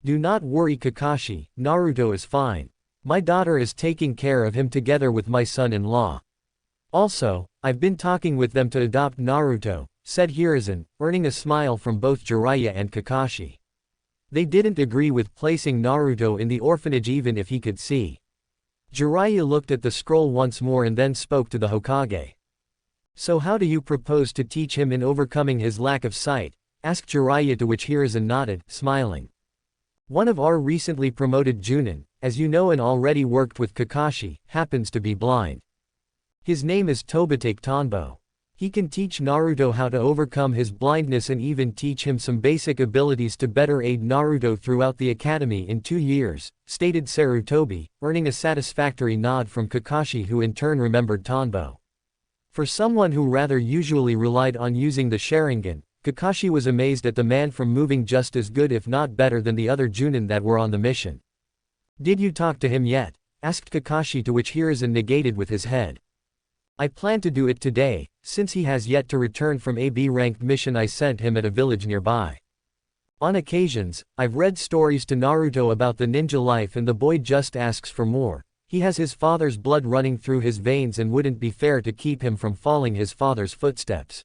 "Do not worry, Kakashi, Naruto is fine. My daughter is taking care of him together with my son-in-law. Also, I've been talking with them to adopt Naruto," said Hiruzen, earning a smile from both Jiraiya and Kakashi. They didn't agree with placing Naruto in the orphanage even if he could see. Jiraiya looked at the scroll once more and then spoke to the Hokage. "So how do you propose to teach him in overcoming his lack of sight?" asked Jiraiya, to which Hiruzen nodded, smiling. "One of our recently promoted Junin, as you know and already worked with Kakashi, happens to be blind. His name is Tobitake Tonbo. He can teach Naruto how to overcome his blindness and even teach him some basic abilities to better aid Naruto throughout the academy in 2 years, stated Sarutobi, earning a satisfactory nod from Kakashi, who in turn remembered Tonbo. For someone who rather usually relied on using the Sharingan, Kakashi was amazed at the man from moving just as good if not better than the other Junin that were on the mission. "Did you talk to him yet?" asked Kakashi, to which Hiruzen negated with his head. "I plan to do it today, since he has yet to return from a B-ranked mission I sent him at a village nearby. On occasions, I've read stories to Naruto about the ninja life and the boy just asks for more. He has his father's blood running through his veins and wouldn't be fair to keep him from following his father's footsteps.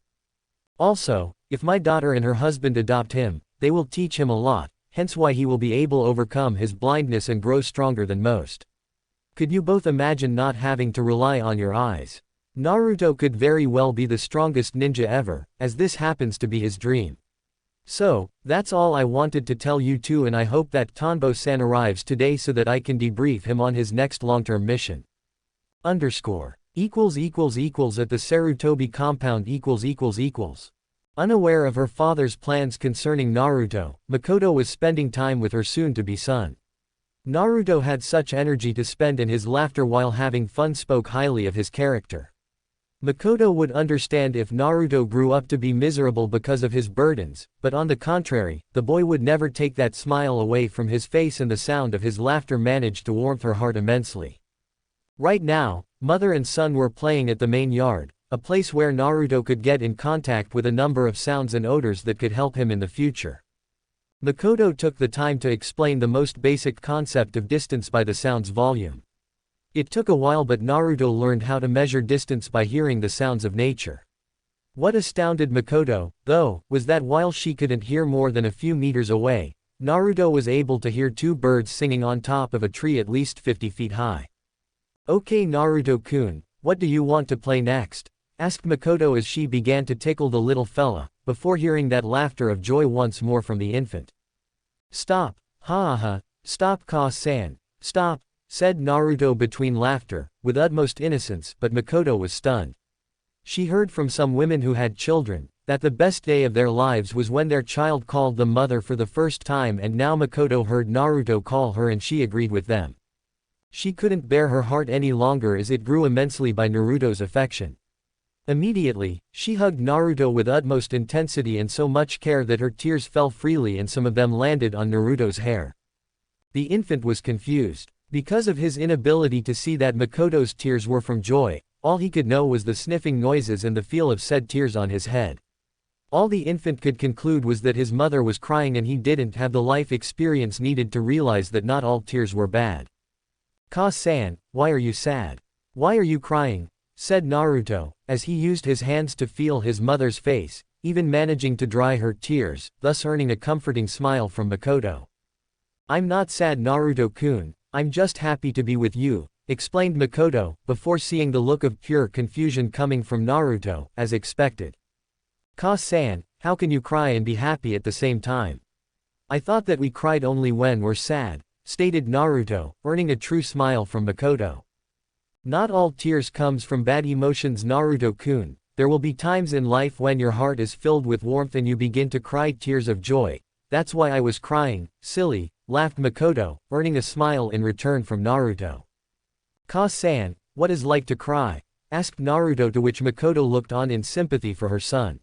Also, if my daughter and her husband adopt him, they will teach him a lot, hence why he will be able to overcome his blindness and grow stronger than most. Could you both imagine not having to rely on your eyes? Naruto could very well be the strongest ninja ever, as this happens to be his dream. So, that's all I wanted to tell you two, and I hope that Tonbo-san arrives today so that I can debrief him on his next long-term mission. _____ at the Sarutobi compound ____. Unaware of her father's plans concerning Naruto, Makoto was spending time with her soon-to-be son. Naruto had such energy to spend, and his laughter while having fun spoke highly of his character. Makoto would understand if Naruto grew up to be miserable because of his burdens, but on the contrary, the boy would never take that smile away from his face, and the sound of his laughter managed to warm her heart immensely. Right now, mother and son were playing at the main yard, a place where Naruto could get in contact with a number of sounds and odors that could help him in the future. Makoto took the time to explain the most basic concept of distance by the sound's volume. It took a while, but Naruto learned how to measure distance by hearing the sounds of nature. What astounded Makoto, though, was that while she couldn't hear more than a few meters away, Naruto was able to hear two birds singing on top of a tree at least 50 feet high. "Okay, Naruto-kun, what do you want to play next?" asked Makoto as she began to tickle the little fella, before hearing that laughter of joy once more from the infant. "Stop, ha, stop, Ka-san, stop," said Naruto between laughter, with utmost innocence, but Makoto was stunned. She heard from some women who had children, that the best day of their lives was when their child called them mother for the first time, and now Makoto heard Naruto call her and she agreed with them. She couldn't bear her heart any longer as it grew immensely by Naruto's affection. Immediately, she hugged Naruto with utmost intensity and so much care that her tears fell freely and some of them landed on Naruto's hair. The infant was confused. Because of his inability to see that Makoto's tears were from joy, all he could know was the sniffing noises and the feel of said tears on his head. All the infant could conclude was that his mother was crying and he didn't have the life experience needed to realize that not all tears were bad. "Ka-san, why are you sad? Why are you crying?" said Naruto, as he used his hands to feel his mother's face, even managing to dry her tears, thus earning a comforting smile from Makoto. "I'm not sad, Naruto-kun, I'm just happy to be with you," explained Makoto, before seeing the look of pure confusion coming from Naruto, as expected. "Ka-san, how can you cry and be happy at the same time? I thought that we cried only when we're sad," stated Naruto, earning a true smile from Makoto. "Not all tears comes from bad emotions, Naruto-kun. There will be times in life when your heart is filled with warmth and you begin to cry tears of joy. That's why I was crying, silly," laughed Makoto, earning a smile in return from Naruto. "Ka-san, what is like to cry?" asked Naruto, to which Makoto looked on in sympathy for her son.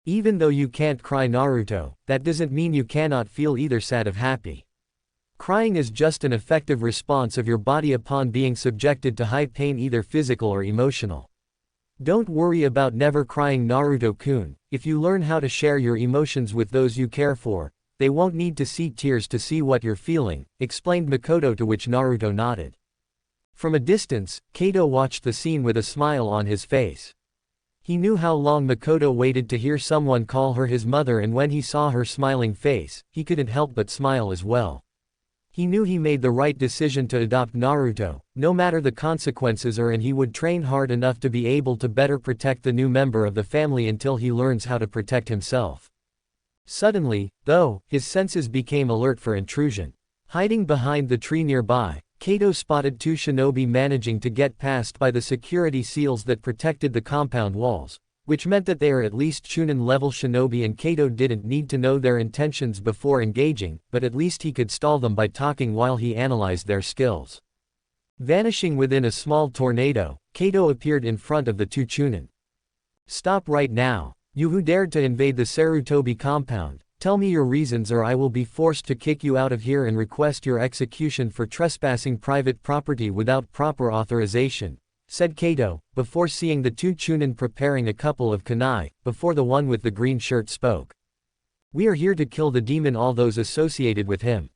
"Even though you can't cry, Naruto, that doesn't mean you cannot feel either sad or happy. Crying is just an effective response of your body upon being subjected to high pain, either physical or emotional. Don't worry about never crying, Naruto-kun. If you learn how to share your emotions with those you care for, they won't need to see tears to see what you're feeling," explained Makoto, to which Naruto nodded. From a distance, Kato watched the scene with a smile on his face. He knew how long Makoto waited to hear someone call her his mother, and when he saw her smiling face, he couldn't help but smile as well. He knew he made the right decision to adopt Naruto, no matter the consequences, and he would train hard enough to be able to better protect the new member of the family until he learns how to protect himself. Suddenly, though, his senses became alert for intrusion. Hiding behind the tree nearby, Kato spotted two shinobi managing to get past by the security seals that protected the compound walls, which meant that they are at least Chunin-level shinobi, and Kato didn't need to know their intentions before engaging, but at least he could stall them by talking while he analyzed their skills. Vanishing within a small tornado, Kato appeared in front of the two Chunin. "Stop right now, you who dared to invade the Sarutobi compound. Tell me your reasons or I will be forced to kick you out of here and request your execution for trespassing private property without proper authorization," said Kato, before seeing the two Chunin preparing a couple of kunai, before the one with the green shirt spoke. "We are here to kill the demon, all those associated with him.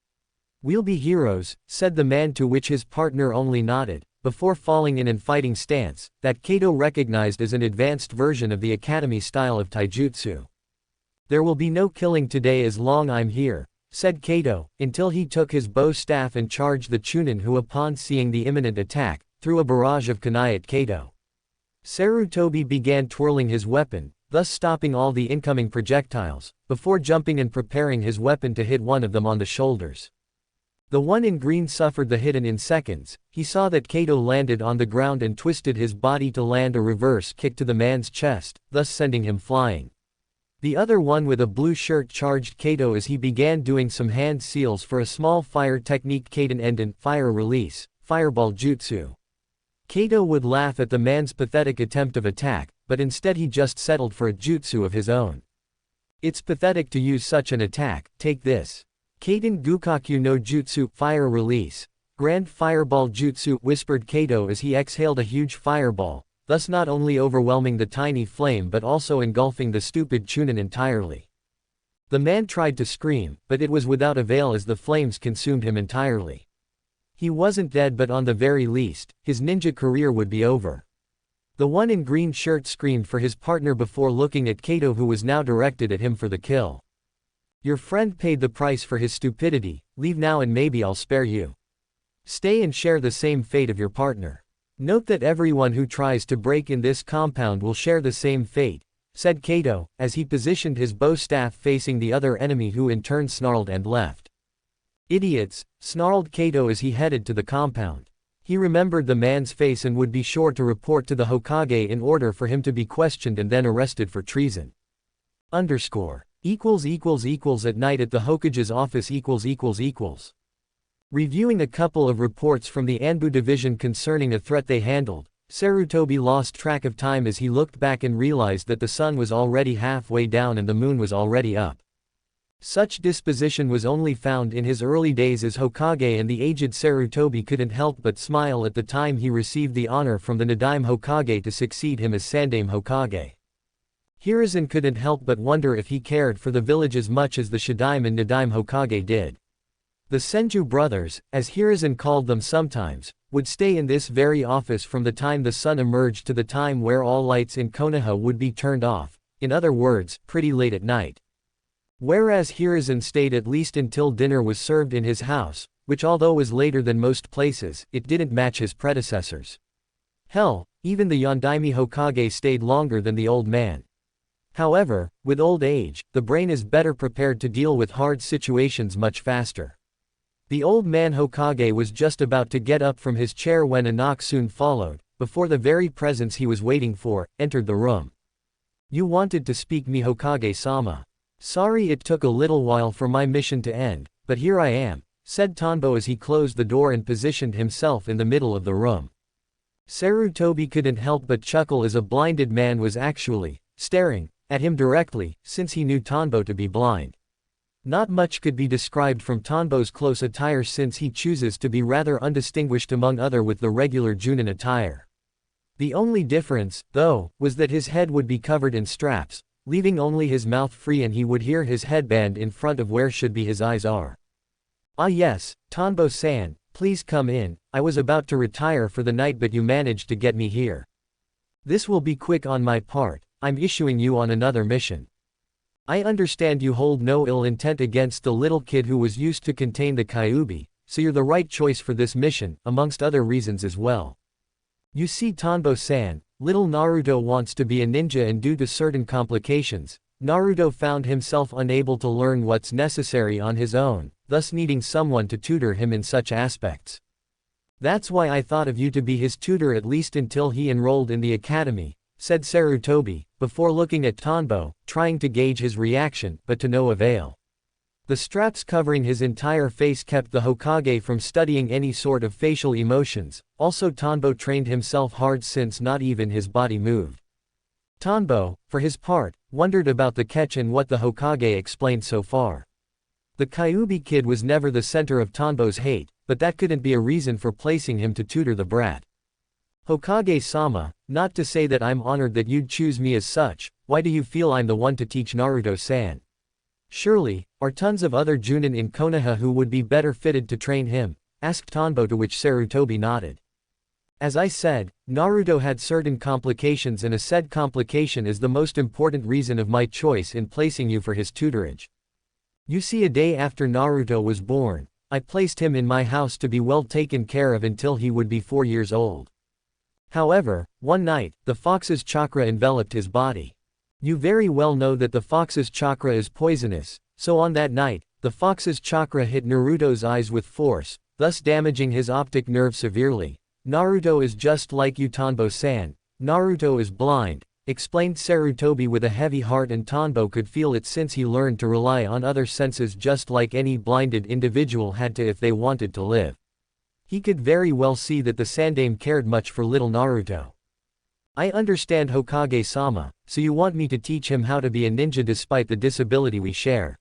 We'll be heroes," said the man, to which his partner only nodded, before falling in an fighting stance, that Kato recognized as an advanced version of the academy style of taijutsu. "There will be no killing today as long I'm here," said Kato, until he took his bow staff and charged the Chunin, who upon seeing the imminent attack, threw a barrage of kunai at Kato. Sarutobi began twirling his weapon, thus stopping all the incoming projectiles, before jumping and preparing his weapon to hit one of them on the shoulders. The one in green suffered the hit, and in seconds, he saw that Kato landed on the ground and twisted his body to land a reverse kick to the man's chest, thus sending him flying. The other one with a blue shirt charged Kato as he began doing some hand seals for a small fire technique, Kaden Enden, fire release, fireball jutsu. Kato would laugh at the man's pathetic attempt of attack, but instead he just settled for a jutsu of his own. "It's pathetic to use such an attack, take this. Kaden Gukaku no Jutsu, fire release, grand fireball jutsu," whispered Kato as he exhaled a huge fireball, thus not only overwhelming the tiny flame but also engulfing the stupid Chunin entirely. The man tried to scream, but it was without avail as the flames consumed him entirely. He wasn't dead, but on the very least, his ninja career would be over. The one in green shirt screamed for his partner before looking at Kato, who was now directed at him for the kill. Your friend paid the price for his stupidity, leave now and maybe I'll spare you. Stay and share the same fate of your partner. Note that everyone who tries to break in this compound will share the same fate, said Kato, as he positioned his bow staff facing the other enemy, who in turn snarled and left. Idiots, snarled Kato as he headed to the compound. He remembered the man's face and would be sure to report to the Hokage in order for him to be questioned and then arrested for treason. _= At night at the Hokage's office ===. Reviewing a couple of reports from the Anbu division concerning a threat they handled, Sarutobi lost track of time as he looked back and realized that the sun was already halfway down and the moon was already up. Such disposition was only found in his early days as Hokage, and the aged Sarutobi couldn't help but smile at the time he received the honor from the Nadaime Hokage to succeed him as Sandaime Hokage. Hiruzen couldn't help but wonder if he cared for the village as much as the Shadaime and Nadaime Hokage did. The Senju brothers, as Hiruzen called them sometimes, would stay in this very office from the time the sun emerged to the time where all lights in Konoha would be turned off, in other words, pretty late at night. Whereas Hiruzen stayed at least until dinner was served in his house, which although was later than most places, it didn't match his predecessors. Hell, even the Yondaime Hokage stayed longer than the old man. However, with old age, the brain is better prepared to deal with hard situations much faster. The old man Hokage was just about to get up from his chair when a knock soon followed, before the very presence he was waiting for entered the room. You wanted to speak me, Hokage-sama. Sorry it took a little while for my mission to end, but here I am, said Tanbo as he closed the door and positioned himself in the middle of the room. Sarutobi couldn't help but chuckle as a blinded man was actually staring at him directly, since he knew Tanbo to be blind. Not much could be described from Tanbo's close attire, since he chooses to be rather undistinguished among other with the regular Junin attire. The only difference, though, was that his head would be covered in straps, leaving only his mouth free, and he would hear his headband in front of where should be his eyes are. Ah yes, Tanbo-san, please come in. I was about to retire for the night, but you managed to get me here. This will be quick on my part, I'm issuing you on another mission. I understand you hold no ill intent against the little kid who was used to contain the Kyuubi, so you're the right choice for this mission, amongst other reasons as well. You see, Tanbo-san, little Naruto wants to be a ninja, and due to certain complications, Naruto found himself unable to learn what's necessary on his own, thus needing someone to tutor him in such aspects. That's why I thought of you to be his tutor, at least until he enrolled in the academy, said Sarutobi, before looking at Tanbo, trying to gauge his reaction, but to no avail. The straps covering his entire face kept the Hokage from studying any sort of facial emotions. Also, Tanbo trained himself hard since not even his body moved. Tanbo, for his part, wondered about the catch in what the Hokage explained so far. The Kyuubi kid was never the center of Tanbo's hate, but that couldn't be a reason for placing him to tutor the brat. Hokage-sama, not to say that I'm honored that you'd choose me as such, why do you feel I'm the one to teach Naruto-san? Surely, are tons of other Junin in Konoha who would be better fitted to train him, asked Tanbo, to which Sarutobi nodded. As I said, Naruto had certain complications, and a said complication is the most important reason of my choice in placing you for his tutorage. You see, a day after Naruto was born, I placed him in my house to be well taken care of until he would be 4 years old. However, one night, the fox's chakra enveloped his body. You very well know that the fox's chakra is poisonous, so on that night, the fox's chakra hit Naruto's eyes with force, thus damaging his optic nerve severely. Naruto is just like you, Tanbo-san. Naruto is blind, explained Sarutobi with a heavy heart, and Tanbo could feel it since he learned to rely on other senses just like any blinded individual had to if they wanted to live. He could very well see that the Sandaime cared much for little Naruto. I understand, Hokage-sama, so you want me to teach him how to be a ninja despite the disability we share.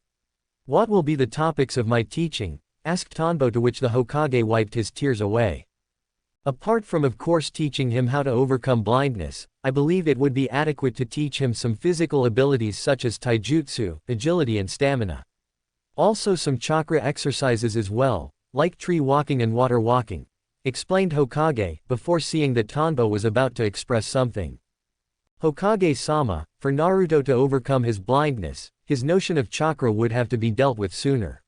What will be the topics of my teaching? Asked Tanbo, to which the Hokage wiped his tears away. Apart from of course teaching him how to overcome blindness, I believe it would be adequate to teach him some physical abilities such as taijutsu, agility and stamina. Also some chakra exercises as well, like tree walking and water walking, explained Hokage, before seeing that Tanbo was about to express something. Hokage-sama, for Naruto to overcome his blindness, his notion of chakra would have to be dealt with sooner.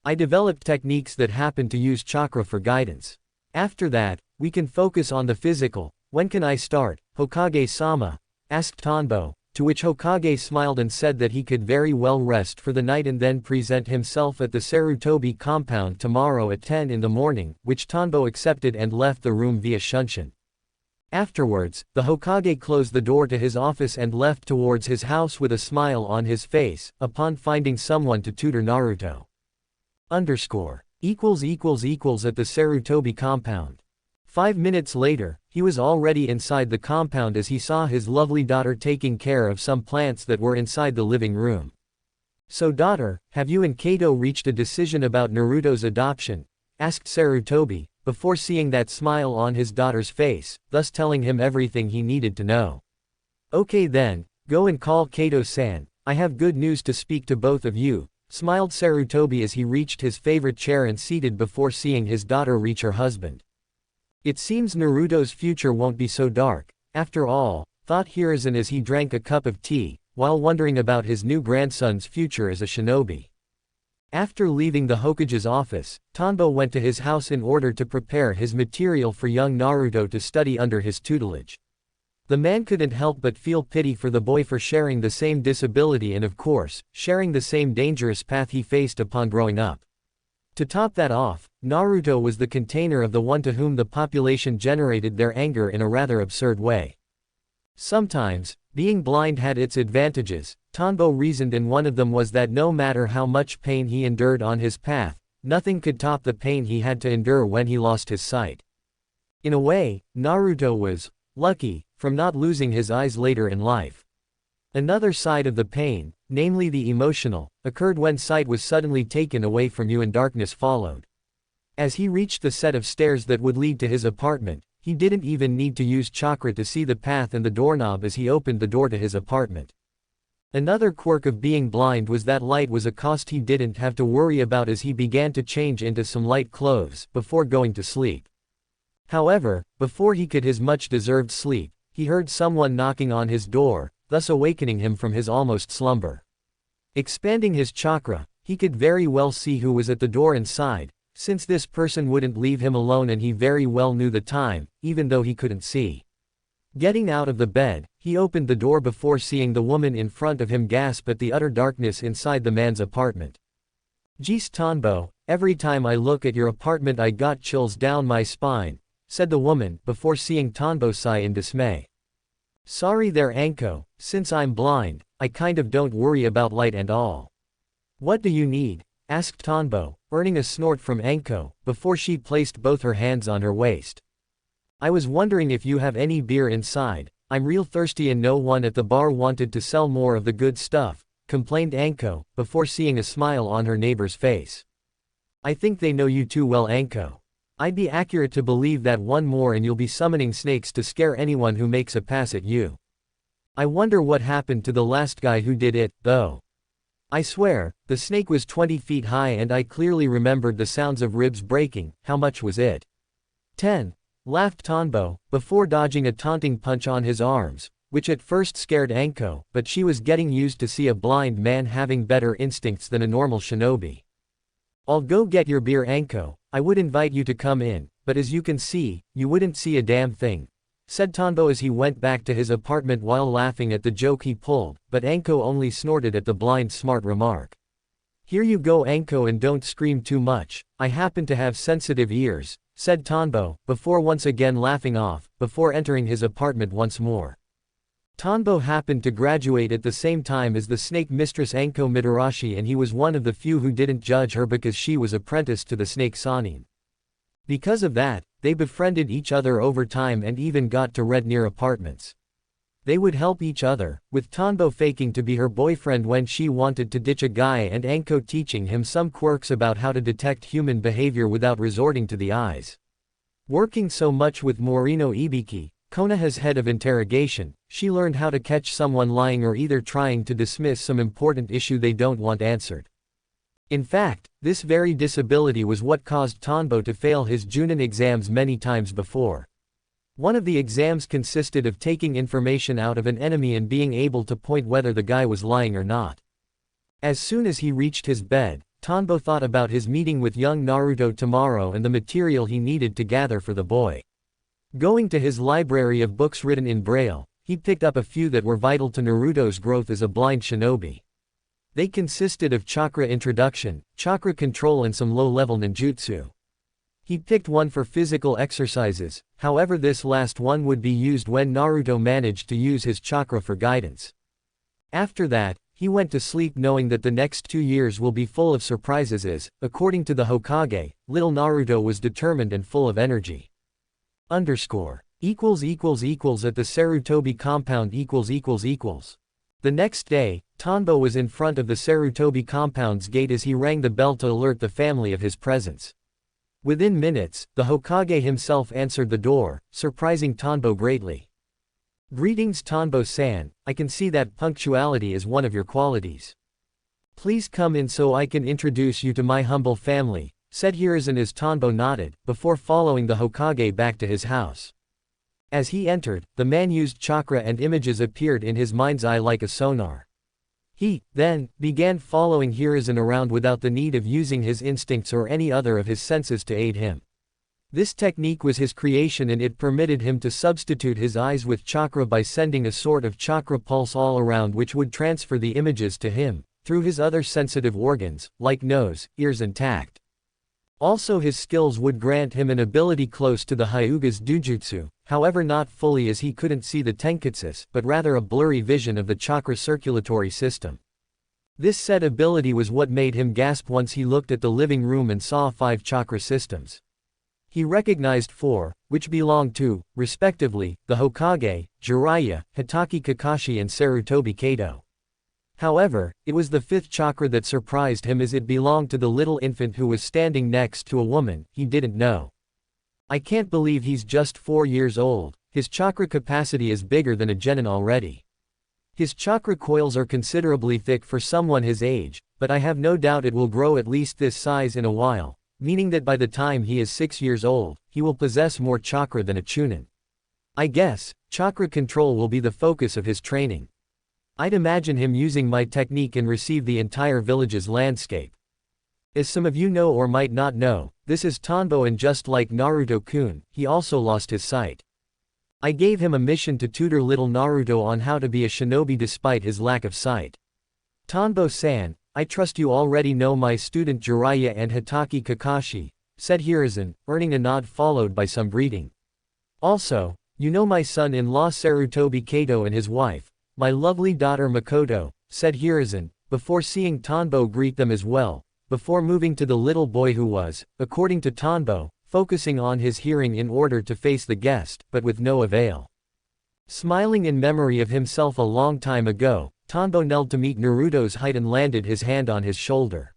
I developed techniques that happen to use chakra for guidance. After that, we can focus on the physical. When can I start, Hokage-sama? Asked Tanbo, to which Hokage smiled and said that he could very well rest for the night and then present himself at the Sarutobi compound tomorrow at 10 in the morning, which Tanbo accepted and left the room via Shunshin. Afterwards, the Hokage closed the door to his office and left towards his house with a smile on his face, upon finding someone to tutor Naruto. _= at the Sarutobi compound. 5 minutes later, he was already inside the compound as he saw his lovely daughter taking care of some plants that were inside the living room. So daughter, have you and Kato reached a decision about Naruto's adoption? Asked Sarutobi, before seeing that smile on his daughter's face, thus telling him everything he needed to know. Okay then, go and call Kato-san, I have good news to speak to both of you, smiled Sarutobi as he reached his favorite chair and seated before seeing his daughter reach her husband. It seems Naruto's future won't be so dark, after all, thought Hiruzen as he drank a cup of tea, while wondering about his new grandson's future as a shinobi. After leaving the Hokage's office, Tanbo went to his house in order to prepare his material for young Naruto to study under his tutelage. The man couldn't help but feel pity for the boy for sharing the same disability and of course, sharing the same dangerous path he faced upon growing up. To top that off, Naruto was the container of the one to whom the population generated their anger in a rather absurd way. Sometimes, being blind had its advantages, Tanbo reasoned, and one of them was that no matter how much pain he endured on his path, nothing could top the pain he had to endure when he lost his sight. In a way, Naruto was lucky from not losing his eyes later in life. Another side of the pain, namely the emotional, occurred when sight was suddenly taken away from you and darkness followed. As he reached the set of stairs that would lead to his apartment, he didn't even need to use chakra to see the path and the doorknob as he opened the door to his apartment. Another quirk of being blind was that light was a cost he didn't have to worry about as he began to change into some light clothes before going to sleep. However, before he could his much-deserved sleep, he heard someone knocking on his door, thus awakening him from his almost slumber. Expanding his chakra, he could very well see who was at the door inside, since this person wouldn't leave him alone and he very well knew the time, even though he couldn't see. Getting out of the bed, he opened the door before seeing the woman in front of him gasp at the utter darkness inside the man's apartment. Jeez Tanbo, every time I look at your apartment I got chills down my spine, said the woman, before seeing Tanbo sigh in dismay. Sorry there Anko, since I'm blind, I kind of don't worry about light and all. What do you need? Asked Tanbo, earning a snort from Anko, before she placed both her hands on her waist. I was wondering if you have any beer inside, I'm real thirsty and no one at the bar wanted to sell more of the good stuff, complained Anko, before seeing a smile on her neighbor's face. I think they know you too well Anko. I'd be accurate to believe that one more and you'll be summoning snakes to scare anyone who makes a pass at you. I wonder what happened to the last guy who did it, though. I swear, the snake was 20 feet high and I clearly remembered the sounds of ribs breaking. How much was it? 10. Laughed Tanbo, before dodging a taunting punch on his arms, which at first scared Anko, but she was getting used to see a blind man having better instincts than a normal shinobi. I'll go get your beer Anko, I would invite you to come in, but as you can see, you wouldn't see a damn thing, said Tanbo as he went back to his apartment while laughing at the joke he pulled, but Anko only snorted at the blind smart remark. Here you go Anko and don't scream too much, I happen to have sensitive ears, said Tanbo, before once again laughing off, before entering his apartment once more. Tanbo happened to graduate at the same time as the snake mistress Anko Midarashi and he was one of the few who didn't judge her because she was apprenticed to the snake Sanin. Because of that, they befriended each other over time and even got to rent near apartments. They would help each other, with Tanbo faking to be her boyfriend when she wanted to ditch a guy and Anko teaching him some quirks about how to detect human behavior without resorting to the eyes. Working so much with Morino Ibiki, Konoha's head of interrogation, she learned how to catch someone lying or either trying to dismiss some important issue they don't want answered. In fact, this very disability was what caused Tanbo to fail his Junin exams many times before. One of the exams consisted of taking information out of an enemy and being able to point whether the guy was lying or not. As soon as he reached his bed, Tanbo thought about his meeting with young Naruto tomorrow and the material he needed to gather for the boy. Going to his library of books written in Braille, he picked up a few that were vital to Naruto's growth as a blind shinobi. They consisted of chakra introduction, chakra control and some low-level ninjutsu. He picked one for physical exercises, however this last one would be used when Naruto managed to use his chakra for guidance. After that, he went to sleep knowing that the next 2 years will be full of surprises as, according to the Hokage, little Naruto was determined and full of energy. _= at the Sarutobi compound ===. The next day, Tanbo was in front of the Sarutobi compound's gate as he rang the bell to alert the family of his presence. Within minutes, the Hokage himself answered the door, surprising Tanbo greatly. Greetings Tanbo-san, I can see that punctuality is one of your qualities. Please come in so I can introduce you to my humble family, said Hiruzen as Tanbo nodded, before following the Hokage back to his house. As he entered, the man used chakra and images appeared in his mind's eye like a sonar. He, then, began following Hiruzen around without the need of using his instincts or any other of his senses to aid him. This technique was his creation and it permitted him to substitute his eyes with chakra by sending a sort of chakra pulse all around which would transfer the images to him, through his other sensitive organs, like nose, ears and tact. Also his skills would grant him an ability close to the Hyuga's Dujutsu, however not fully as he couldn't see the Tenketsus, but rather a blurry vision of the chakra circulatory system. This said ability was what made him gasp once he looked at the living room and saw 5 chakra systems. He recognized 4, which belonged to, respectively, the Hokage, Jiraiya, Hitaki Kakashi and Sarutobi Kato. However, it was the 5th chakra that surprised him as it belonged to the little infant who was standing next to a woman he didn't know. I can't believe he's just 4 years old, his chakra capacity is bigger than a genin already. His chakra coils are considerably thick for someone his age, but I have no doubt it will grow at least this size in a while, meaning that by the time he is 6 years old, he will possess more chakra than a chunin. I guess, chakra control will be the focus of his training. I'd imagine him using my technique and receive the entire village's landscape. As some of you know or might not know, this is Tanbo and just like Naruto-kun, he also lost his sight. I gave him a mission to tutor little Naruto on how to be a shinobi despite his lack of sight. Tanbo-san, I trust you already know my student Jiraiya and Hitaki Kakashi, said Hiruzen, earning a nod followed by some greeting. Also, you know my son-in-law Sarutobi Kato and his wife, my lovely daughter Makoto, said Hiruzen, before seeing Tanbo greet them as well, before moving to the little boy who was, according to Tanbo, focusing on his hearing in order to face the guest, but with no avail. Smiling in memory of himself a long time ago, Tanbo knelt to meet Naruto's height and landed his hand on his shoulder.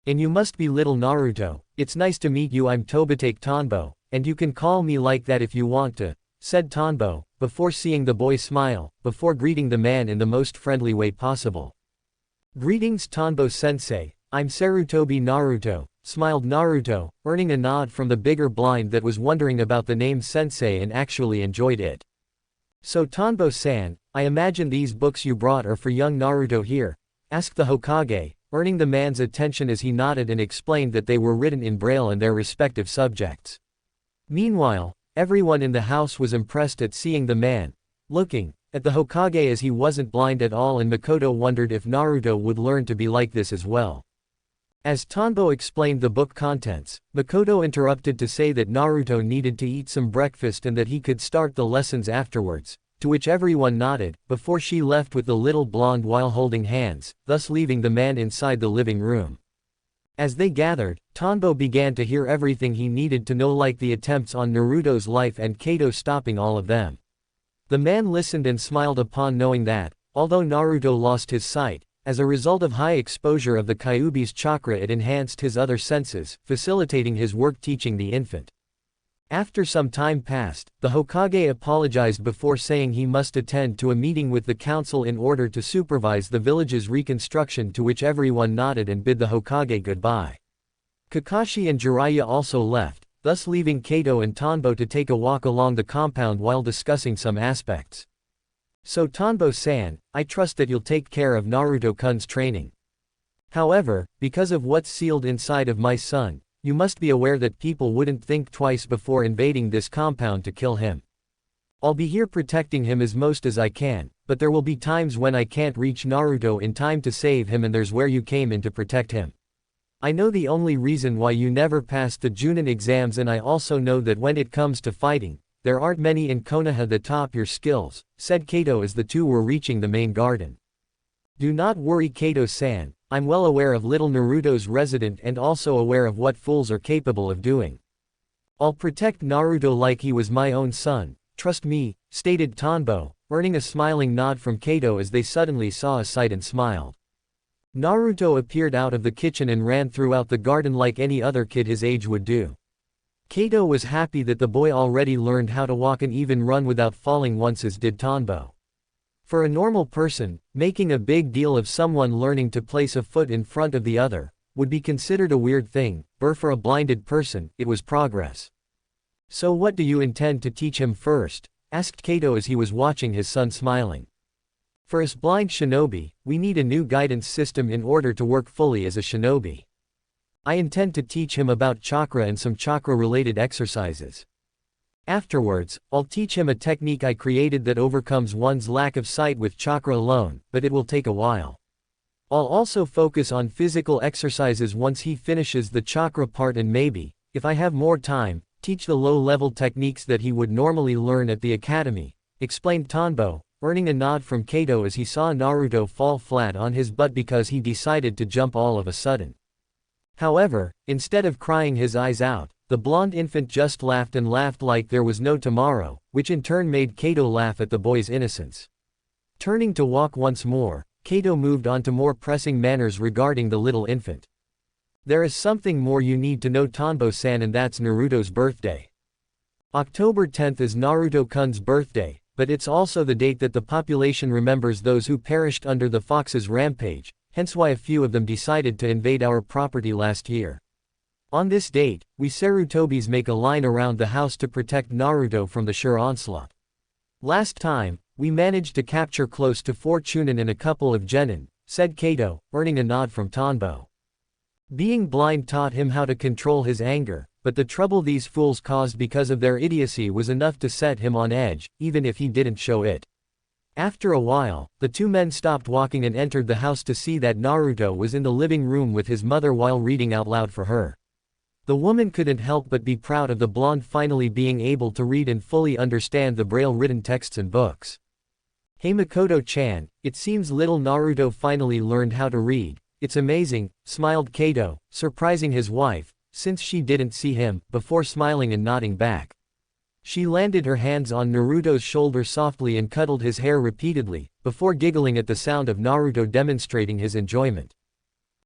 And you must be little Naruto, it's nice to meet you, I'm Tobitake Tanbo, and you can call me like that if you want to, said Tanbo, before seeing the boy smile, before greeting the man in the most friendly way possible. Greetings Tanbo-sensei, I'm Sarutobi Naruto, smiled Naruto, earning a nod from the bigger blind that was wondering about the name sensei and actually enjoyed it. So Tanbo-san, I imagine these books you brought are for young Naruto here, asked the Hokage, earning the man's attention as he nodded and explained that they were written in Braille and their respective subjects. Meanwhile, everyone in the house was impressed at seeing the man, looking at the Hokage as he wasn't blind at all, and Makoto wondered if Naruto would learn to be like this as well. As Tanbo explained the book contents, Makoto interrupted to say that Naruto needed to eat some breakfast and that he could start the lessons afterwards, to which everyone nodded, before she left with the little blonde while holding hands, thus leaving the man inside the living room. As they gathered, Tanbo began to hear everything he needed to know, like the attempts on Naruto's life and Kato stopping all of them. The man listened and smiled upon knowing that, although Naruto lost his sight, as a result of high exposure of the Kyuubi's chakra it enhanced his other senses, facilitating his work teaching the infant. After some time passed, the Hokage apologized before saying he must attend to a meeting with the council in order to supervise the village's reconstruction, to which everyone nodded and bid the Hokage goodbye. Kakashi and Jiraiya also left, thus leaving Kato and Tanbo to take a walk along the compound while discussing some aspects. So Tanbo-san, I trust that you'll take care of Naruto-kun's training. However, because of what's sealed inside of my son, you must be aware that people wouldn't think twice before invading this compound to kill him. I'll be here protecting him as most as I can, but there will be times when I can't reach Naruto in time to save him, and there's where you came in to protect him. I know the only reason why you never passed the Junin exams, and I also know that when it comes to fighting, there aren't many in Konoha that top your skills, said Kato as the two were reaching the main garden. Do not worry, Kato-san, I'm well aware of little Naruto's resident and also aware of what fools are capable of doing. I'll protect Naruto like he was my own son, trust me, stated Tanbo, earning a smiling nod from Kato as they suddenly saw a sight and smiled. Naruto appeared out of the kitchen and ran throughout the garden like any other kid his age would do. Kato was happy that the boy already learned how to walk and even run without falling once, as did Tanbo. For a normal person, making a big deal of someone learning to place a foot in front of the other would be considered a weird thing, but for a blinded person, it was progress. So what do you intend to teach him first? Asked Kato as he was watching his son smiling. For us blind shinobi, we need a new guidance system in order to work fully as a shinobi. I intend to teach him about chakra and some chakra-related exercises. Afterwards, I'll teach him a technique I created that overcomes one's lack of sight with chakra alone, but it will take a while. I'll also focus on physical exercises once he finishes the chakra part, and maybe, if I have more time, teach the low-level techniques that he would normally learn at the academy, explained Tanbo, earning a nod from Kato as he saw Naruto fall flat on his butt because he decided to jump all of a sudden. However, instead of crying his eyes out, the blonde infant just laughed and laughed like there was no tomorrow, which in turn made Kato laugh at the boy's innocence. Turning to walk once more, Kato moved on to more pressing matters regarding the little infant. There is something more you need to know, Tanbo-san, and that's Naruto's birthday. October 10th is Naruto-kun's birthday, but it's also the date that the population remembers those who perished under the Fox's rampage, hence why a few of them decided to invade our property last year. On this date, we Sarutobis make a line around the house to protect Naruto from the sure onslaught. Last time, we managed to capture close to 4 Chunin and a couple of genin, said Kato, earning a nod from Tanbo. Being blind taught him how to control his anger, but the trouble these fools caused because of their idiocy was enough to set him on edge, even if he didn't show it. After a while, the two men stopped walking and entered the house to see that Naruto was in the living room with his mother while reading out loud for her. The woman couldn't help but be proud of the blonde finally being able to read and fully understand the braille-written texts and books. Hey Makoto-chan, it seems little Naruto finally learned how to read. It's amazing, smiled Kato, surprising his wife, since she didn't see him, before smiling and nodding back. She landed her hands on Naruto's shoulder softly and cuddled his hair repeatedly, before giggling at the sound of Naruto demonstrating his enjoyment.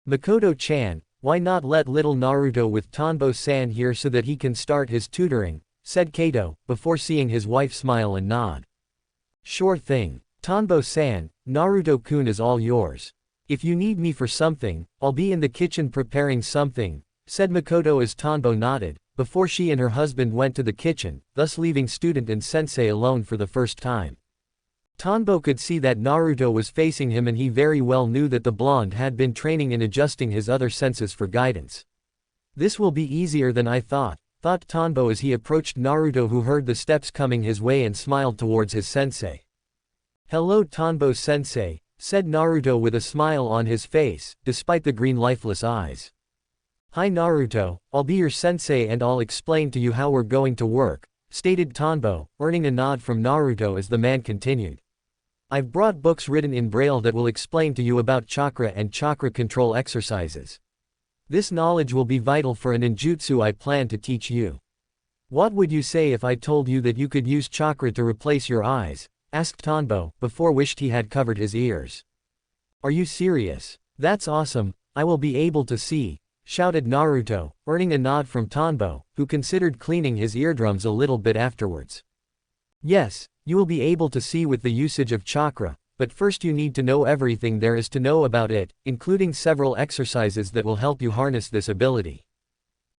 Makoto-chan, why not let little Naruto with Tanbo-san here so that he can start his tutoring, said Kato, before seeing his wife smile and nod. Sure thing. Tanbo-san, Naruto-kun is all yours. If you need me for something, I'll be in the kitchen preparing something, said Makoto as Tanbo nodded, before she and her husband went to the kitchen, thus leaving student and sensei alone for the first time. Tanbo could see that Naruto was facing him, and he very well knew that the blonde had been training in adjusting his other senses for guidance. This will be easier than I thought Tanbo as he approached Naruto, who heard the steps coming his way and smiled towards his sensei. Hello Tanbo-sensei, said Naruto with a smile on his face, despite the green lifeless eyes. Hi Naruto, I'll be your sensei and I'll explain to you how we're going to work, stated Tanbo, earning a nod from Naruto as the man continued. I've brought books written in braille that will explain to you about chakra and chakra control exercises. This knowledge will be vital for a ninjutsu I plan to teach you. What would you say if I told you that you could use chakra to replace your eyes? Asked Tanbo, before wished he had covered his ears. Are you serious? That's awesome, I will be able to see. shouted Naruto, earning a nod from Tanbo, who considered cleaning his eardrums a little bit afterwards. Yes, you will be able to see with the usage of chakra, but first you need to know everything there is to know about it, including several exercises that will help you harness this ability.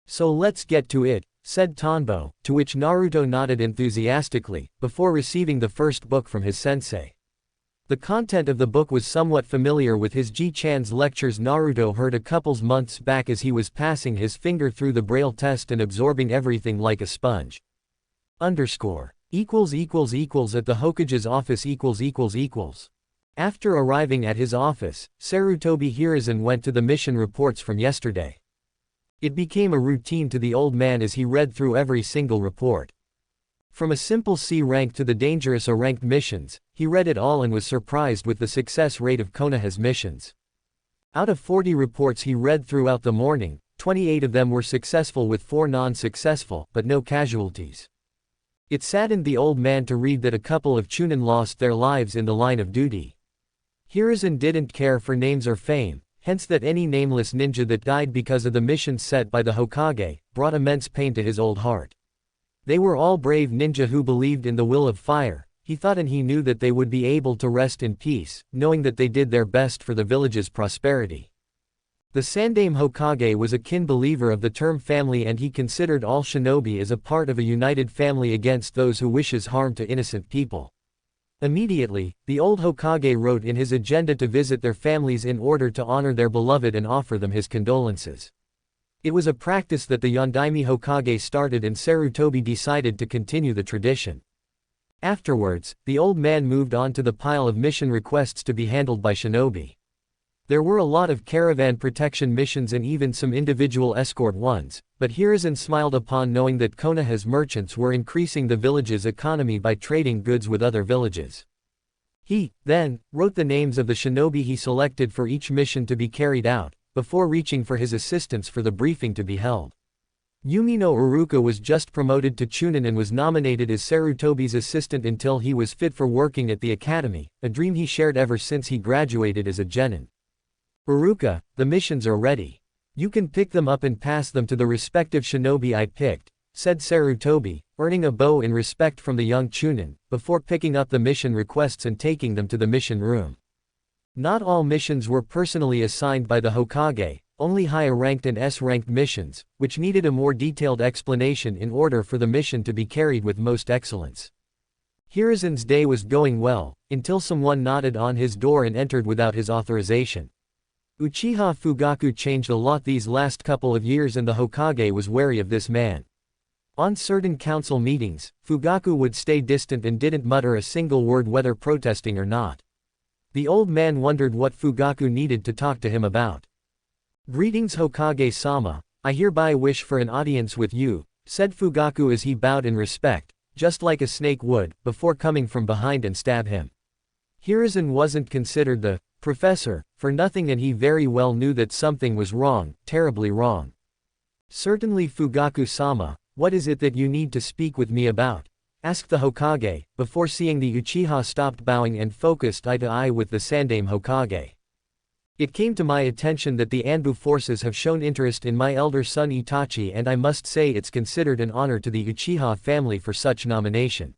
So let's get to it, said Tanbo, to which Naruto nodded enthusiastically, before receiving the first book from his sensei. The content of the book was somewhat familiar with his Ji-chan's lectures Naruto heard a couple months back as he was passing his finger through the braille test and absorbing everything like a sponge. == at the Hokage's office ===. After arriving at his office, Sarutobi Hiruzen went to the mission reports from yesterday. It became a routine to the old man as he read through every single report. From a simple C rank to the dangerous A ranked missions, he read it all and was surprised with the success rate of Konoha's missions. Out of 40 reports he read throughout the morning, 28 of them were successful with 4 non-successful, but no casualties. It saddened the old man to read that a couple of Chunin lost their lives in the line of duty. Hiruzen didn't care for names or fame, hence that any nameless ninja that died because of the missions set by the Hokage, brought immense pain to his old heart. They were all brave ninja who believed in the will of fire, he thought, and he knew that they would be able to rest in peace, knowing that they did their best for the village's prosperity. The Sandaime Hokage was a keen believer of the term family, and he considered all shinobi as a part of a united family against those who wishes harm to innocent people. Immediately, the old Hokage wrote in his agenda to visit their families in order to honor their beloved and offer them his condolences. It was a practice that the Yondaime Hokage started, and Sarutobi decided to continue the tradition. Afterwards, the old man moved on to the pile of mission requests to be handled by shinobi. There were a lot of caravan protection missions and even some individual escort ones, but Hiruzen smiled upon knowing that Konoha's merchants were increasing the village's economy by trading goods with other villages. He, then, wrote the names of the shinobi he selected for each mission to be carried out, before reaching for his assistants for the briefing to be held. Yumino Iruka was just promoted to Chunin and was nominated as Sarutobi's assistant until he was fit for working at the academy, a dream he shared ever since he graduated as a genin. Iruka, the missions are ready. You can pick them up and pass them to the respective shinobi I picked, said Sarutobi, earning a bow in respect from the young Chunin, before picking up the mission requests and taking them to the mission room. Not all missions were personally assigned by the Hokage, only higher ranked and S-ranked missions, which needed a more detailed explanation in order for the mission to be carried with most excellence. Hiruzen's day was going well, until someone knocked on his door and entered without his authorization. Uchiha Fugaku changed a lot these last couple of years, and the Hokage was wary of this man. On certain council meetings, Fugaku would stay distant and didn't mutter a single word whether protesting or not. The old man wondered what Fugaku needed to talk to him about. "Greetings Hokage-sama, I hereby wish for an audience with you," said Fugaku as he bowed in respect, just like a snake would, before coming from behind and stab him. Hiruzen wasn't considered the professor for nothing, and he very well knew that something was wrong, terribly wrong. "Certainly Fugaku-sama, what is it that you need to speak with me about?" asked the Hokage, before seeing the Uchiha stopped bowing and focused eye to eye with the Sandaime Hokage. "It came to my attention that the Anbu forces have shown interest in my elder son Itachi, and I must say it's considered an honor to the Uchiha family for such nomination.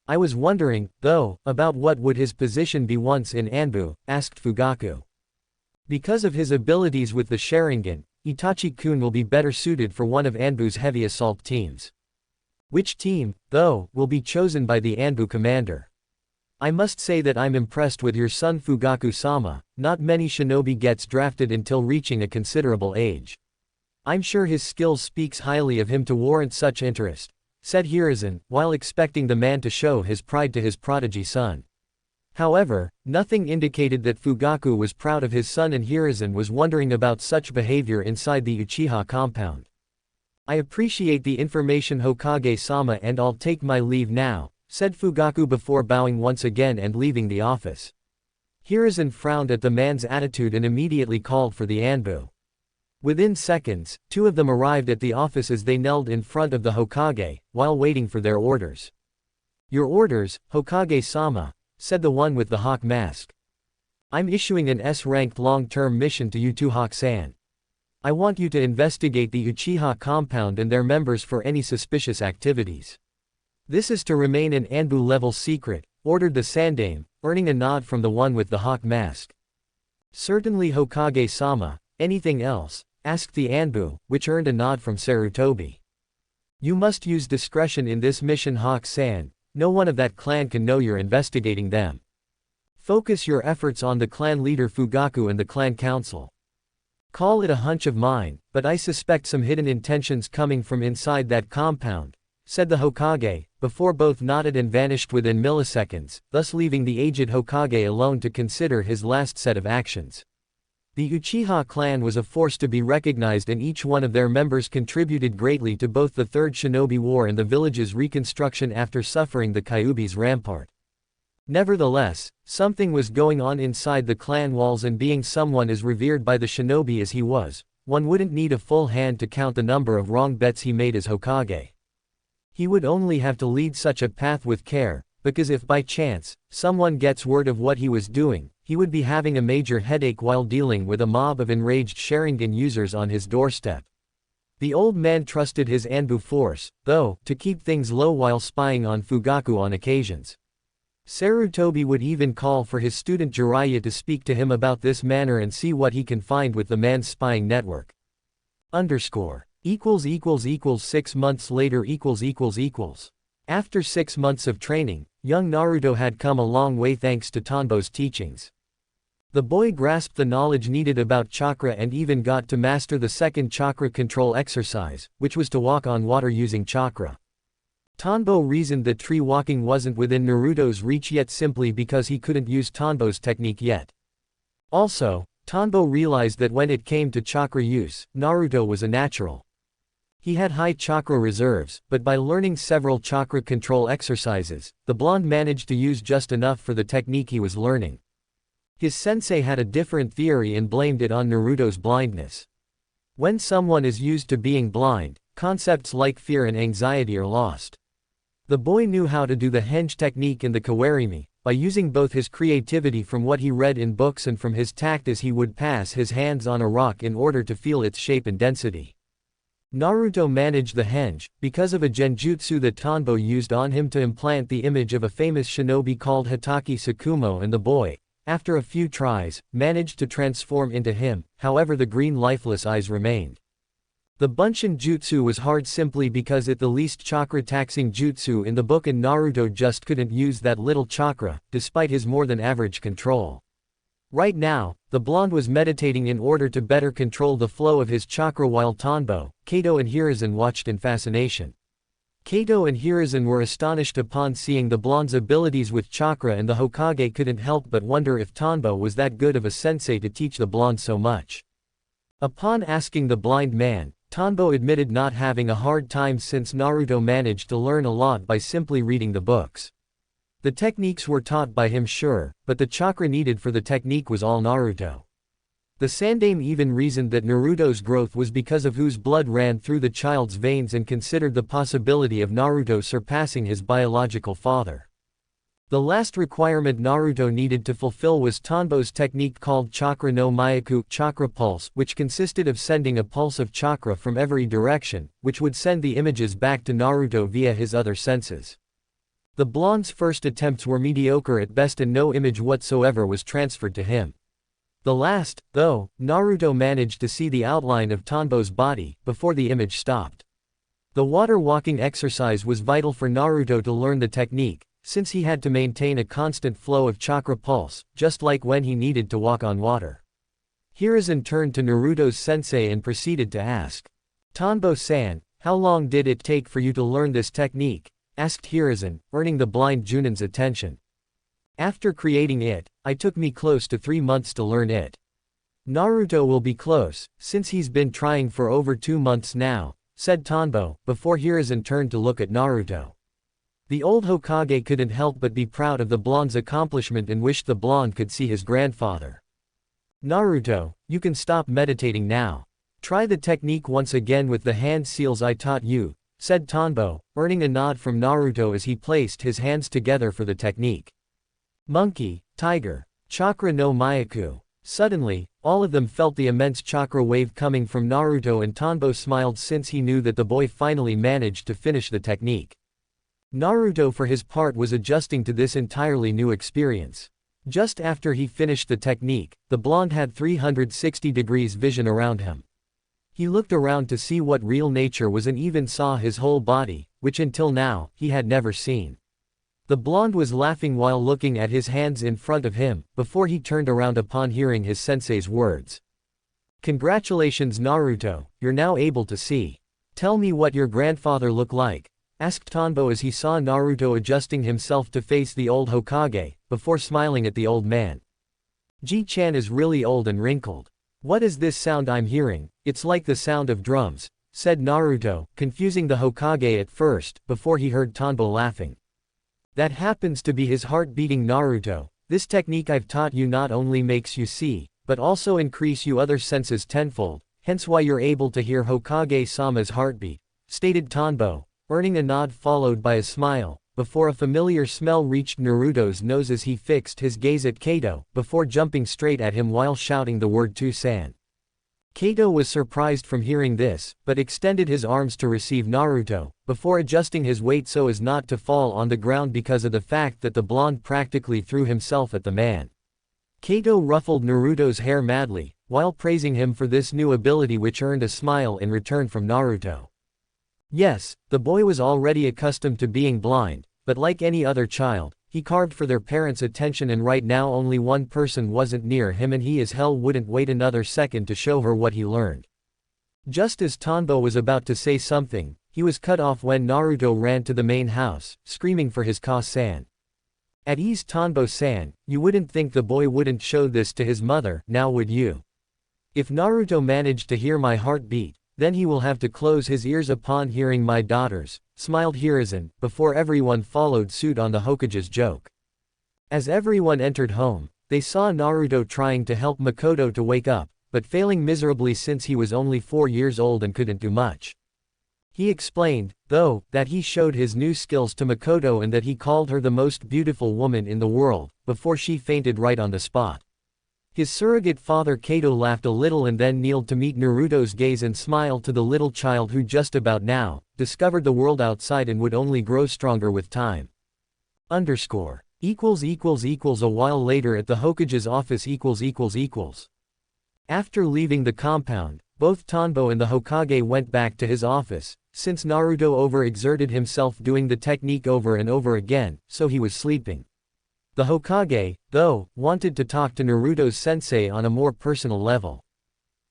I was wondering, though, about what would his position be once in Anbu," asked Fugaku. "Because of his abilities with the Sharingan, Itachi-kun will be better suited for one of Anbu's heavy assault teams. Which team, though, will be chosen by the Anbu commander. I must say that I'm impressed with your son Fugaku-sama, not many shinobi gets drafted until reaching a considerable age. I'm sure his skills speaks highly of him to warrant such interest," said Hiruzen, while expecting the man to show his pride to his prodigy son. However, nothing indicated that Fugaku was proud of his son, and Hiruzen was wondering about such behavior inside the Uchiha compound. "I appreciate the information Hokage-sama, and I'll take my leave now," said Fugaku before bowing once again and leaving the office. Hiruzen frowned at the man's attitude and immediately called for the Anbu. Within seconds, 2 of them arrived at the office as they knelt in front of the Hokage, while waiting for their orders. "Your orders, Hokage-sama," said the one with the hawk mask. "I'm issuing an S-ranked long-term mission to you two Hawk-san. I want you to investigate the Uchiha compound and their members for any suspicious activities. This is to remain an Anbu-level secret, ordered the Sandaime, earning a nod from the one with the hawk mask. Certainly Hokage-sama. Anything else? Asked the Anbu, which earned a nod from Sarutobi. You must use discretion in this mission, Hawk-san. No one of that clan can know you're investigating them. Focus your efforts on the clan leader Fugaku and the clan council. Call it a hunch of mine, but I suspect some hidden intentions coming from inside that compound, said the Hokage, before both nodded and vanished within milliseconds, thus leaving the aged Hokage alone to consider his last set of actions. The Uchiha clan was a force to be recognized, and each one of their members contributed greatly to both the Third Shinobi War and the village's reconstruction after suffering the Kyuubi's rampart. Nevertheless, something was going on inside the clan walls, and being someone as revered by the shinobi as he was, one wouldn't need a full hand to count the number of wrong bets he made as Hokage. He would only have to lead such a path with care, because if by chance, someone gets word of what he was doing, he would be having a major headache while dealing with a mob of enraged Sharingan users on his doorstep. The old man trusted his Anbu force, though, to keep things low while spying on Fugaku on occasions. Sarutobi would even call for his student Jiraiya to speak to him about this matter and see what he can find with the man's spying network. == 6 months later == After 6 months of training, young Naruto had come a long way thanks to Tanbo's teachings. The boy grasped the knowledge needed about chakra and even got to master the second chakra control exercise, which was to walk on water using chakra. Tanbo reasoned that tree walking wasn't within Naruto's reach yet simply because he couldn't use Tanbo's technique yet. Also, Tanbo realized that when it came to chakra use, Naruto was a natural. He had high chakra reserves, but by learning several chakra control exercises, the blonde managed to use just enough for the technique he was learning. His sensei had a different theory and blamed it on Naruto's blindness. When someone is used to being blind, concepts like fear and anxiety are lost. The boy knew how to do the henge technique in the kawarimi, by using both his creativity from what he read in books and from his tact as he would pass his hands on a rock in order to feel its shape and density. Naruto managed the henge, because of a genjutsu that Tanbo used on him to implant the image of a famous shinobi called Hatake Tsukumo, and the boy, after a few tries, managed to transform into him, however the green lifeless eyes remained. The Bunshin Jutsu was hard simply because it the least chakra-taxing jutsu in the book, and Naruto just couldn't use that little chakra, despite his more than average control. Right now, the blonde was meditating in order to better control the flow of his chakra while Tanbo, Kato and Hiruzen watched in fascination. Kato and Hiruzen were astonished upon seeing the blonde's abilities with chakra, and the Hokage couldn't help but wonder if Tanbo was that good of a sensei to teach the blonde so much. Upon asking the blind man, Tanbo admitted not having a hard time since Naruto managed to learn a lot by simply reading the books. The techniques were taught by him, sure, but the chakra needed for the technique was all Naruto. The Sandaime even reasoned that Naruto's growth was because of whose blood ran through the child's veins and considered the possibility of Naruto surpassing his biological father. The last requirement Naruto needed to fulfill was Tanbo's technique called Chakra no Myaku, chakra pulse, which consisted of sending a pulse of chakra from every direction, which would send the images back to Naruto via his other senses. The blonde's first attempts were mediocre at best and no image whatsoever was transferred to him. The last, though, Naruto managed to see the outline of Tanbo's body, before the image stopped. The water walking exercise was vital for Naruto to learn the technique, since he had to maintain a constant flow of chakra pulse, just like when he needed to walk on water. Hiruzen turned to Naruto's sensei and proceeded to ask. Tanbo-san, how long did it take for you to learn this technique? Asked Hiruzen, earning the blind Junin's attention. After creating it, it took me close to 3 months to learn it. Naruto will be close, since he's been trying for over 2 months now, said Tanbo, before Hiruzen turned to look at Naruto. The old Hokage couldn't help but be proud of the blonde's accomplishment and wished the blonde could see his grandfather. Naruto, you can stop meditating now. Try the technique once again with the hand seals I taught you, said Tanbo, earning a nod from Naruto as he placed his hands together for the technique. Monkey, tiger, chakra no Myaku. Suddenly, all of them felt the immense chakra wave coming from Naruto, and Tanbo smiled since he knew that the boy finally managed to finish the technique. Naruto for his part was adjusting to this entirely new experience. Just after he finished the technique, the blonde had 360 degrees vision around him. He looked around to see what real nature was and even saw his whole body, which until now, he had never seen. The blonde was laughing while looking at his hands in front of him, before he turned around upon hearing his sensei's words. "Congratulations Naruto, you're now able to see. Tell me what your grandfather looked like," asked Tanbo as he saw Naruto adjusting himself to face the old Hokage, before smiling at the old man. "Ji-chan is really old and wrinkled. What is this sound I'm hearing? It's like the sound of drums," said Naruto, confusing the Hokage at first, before he heard Tanbo laughing. "That happens to be his heart beating Naruto. This technique I've taught you not only makes you see, but also increase you other senses tenfold, hence why you're able to hear Hokage-sama's heartbeat," stated Tanbo, earning a nod followed by a smile, before a familiar smell reached Naruto's nose as he fixed his gaze at Kato, before jumping straight at him while shouting the word "To-san." Kato was surprised from hearing this, but extended his arms to receive Naruto, before adjusting his weight so as not to fall on the ground because of the fact that the blonde practically threw himself at the man. Kato ruffled Naruto's hair madly, while praising him for this new ability, which earned a smile in return from Naruto. Yes, the boy was already accustomed to being blind, but like any other child, he carved for their parents' attention, and right now only one person wasn't near him and he as hell wouldn't wait another second to show her what he learned. Just as Tanbo was about to say something, he was cut off when Naruto ran to the main house, screaming for his Ka-san. "At ease Tanbo-san, you wouldn't think the boy wouldn't show this to his mother, now would you? If Naruto managed to hear my heartbeat, then he will have to close his ears upon hearing my daughters," smiled Hiruzen, before everyone followed suit on the Hokage's joke. As everyone entered home, they saw Naruto trying to help Makoto to wake up, but failing miserably since he was only 4 years old and couldn't do much. He explained, though, that he showed his new skills to Makoto and that he called her the most beautiful woman in the world, before she fainted right on the spot. His surrogate father Kato laughed a little and then kneeled to meet Naruto's gaze and smiled to the little child who just about now discovered the world outside and would only grow stronger with time. _= A while later at the Hokage's office. After leaving the compound, both Tanbo and the Hokage went back to his office, since Naruto overexerted himself doing the technique over and over again, so he was sleeping. The Hokage, though, wanted to talk to Naruto's sensei on a more personal level.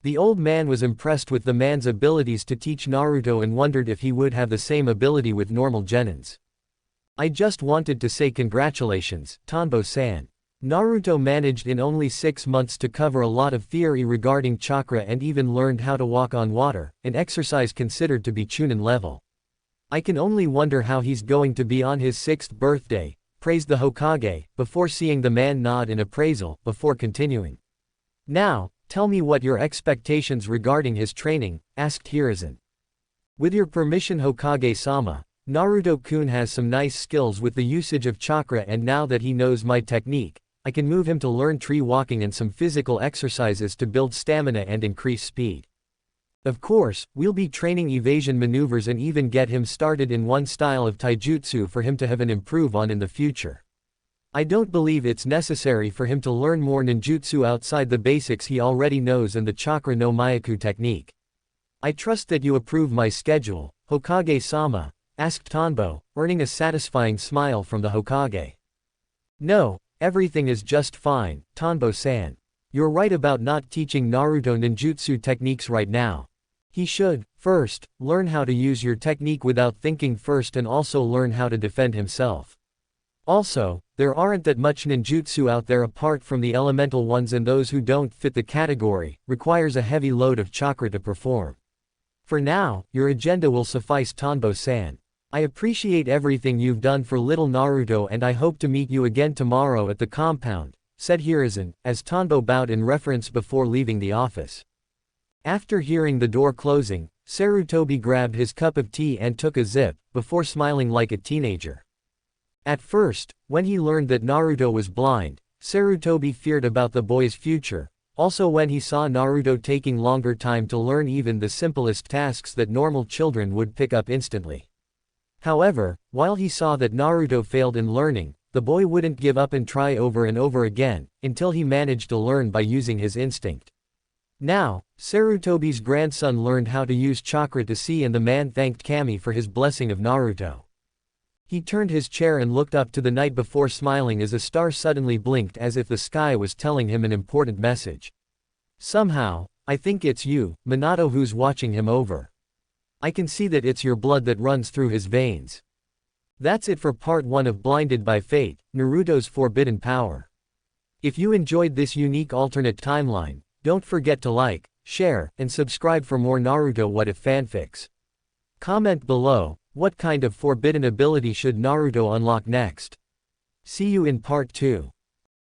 The old man was impressed with the man's abilities to teach Naruto and wondered if he would have the same ability with normal genins. "I just wanted to say congratulations, Tanbo-san. Naruto managed in only 6 months to cover a lot of theory regarding chakra and even learned how to walk on water, an exercise considered to be Chunin level. I can only wonder how he's going to be on his 6th birthday, praised the Hokage, before seeing the man nod in appraisal, before continuing. "Now, tell me what your expectations regarding his training," asked Hiruzen. "With your permission Hokage-sama, Naruto-kun has some nice skills with the usage of chakra, and now that he knows my technique, I can move him to learn tree walking and some physical exercises to build stamina and increase speed. Of course, we'll be training evasion maneuvers and even get him started in one style of taijutsu for him to have and improve on in the future. I don't believe it's necessary for him to learn more ninjutsu outside the basics he already knows and the chakra no Myaku technique. I trust that you approve my schedule, Hokage-sama," asked Tanbo, earning a satisfying smile from the Hokage. "No, everything is just fine, Tanbo-san. You're right about not teaching Naruto ninjutsu techniques right now. He should, first, learn how to use your technique without thinking first and also learn how to defend himself. Also, there aren't that much ninjutsu out there apart from the elemental ones, and those who don't fit the category requires a heavy load of chakra to perform. For now, your agenda will suffice, Tanbo-san. I appreciate everything you've done for little Naruto and I hope to meet you again tomorrow at the compound," said Hiruzen, as Tanbo bowed in reference before leaving the office. After hearing the door closing, Sarutobi grabbed his cup of tea and took a sip, before smiling like a teenager. At first, when he learned that Naruto was blind, Sarutobi feared about the boy's future, Also when he saw Naruto taking longer time to learn even the simplest tasks that normal children would pick up instantly. However, while he saw that Naruto failed in learning, the boy wouldn't give up and try over and over again, until he managed to learn by using his instinct. Now, Sarutobi's grandson learned how to use chakra to see, and the man thanked Kami for his blessing of Naruto. He turned his chair and looked up to the night before smiling as a star suddenly blinked as if the sky was telling him an important message. Somehow, I think it's you, Minato, who's watching him over. I can see that it's your blood that runs through his veins. That's it for part 1 of Blinded by Fate, Naruto's Forbidden Power. If you enjoyed this unique alternate timeline, don't forget to like, share, and subscribe for more Naruto What If fanfics. Comment below, what kind of forbidden ability should Naruto unlock next? See you in part 2.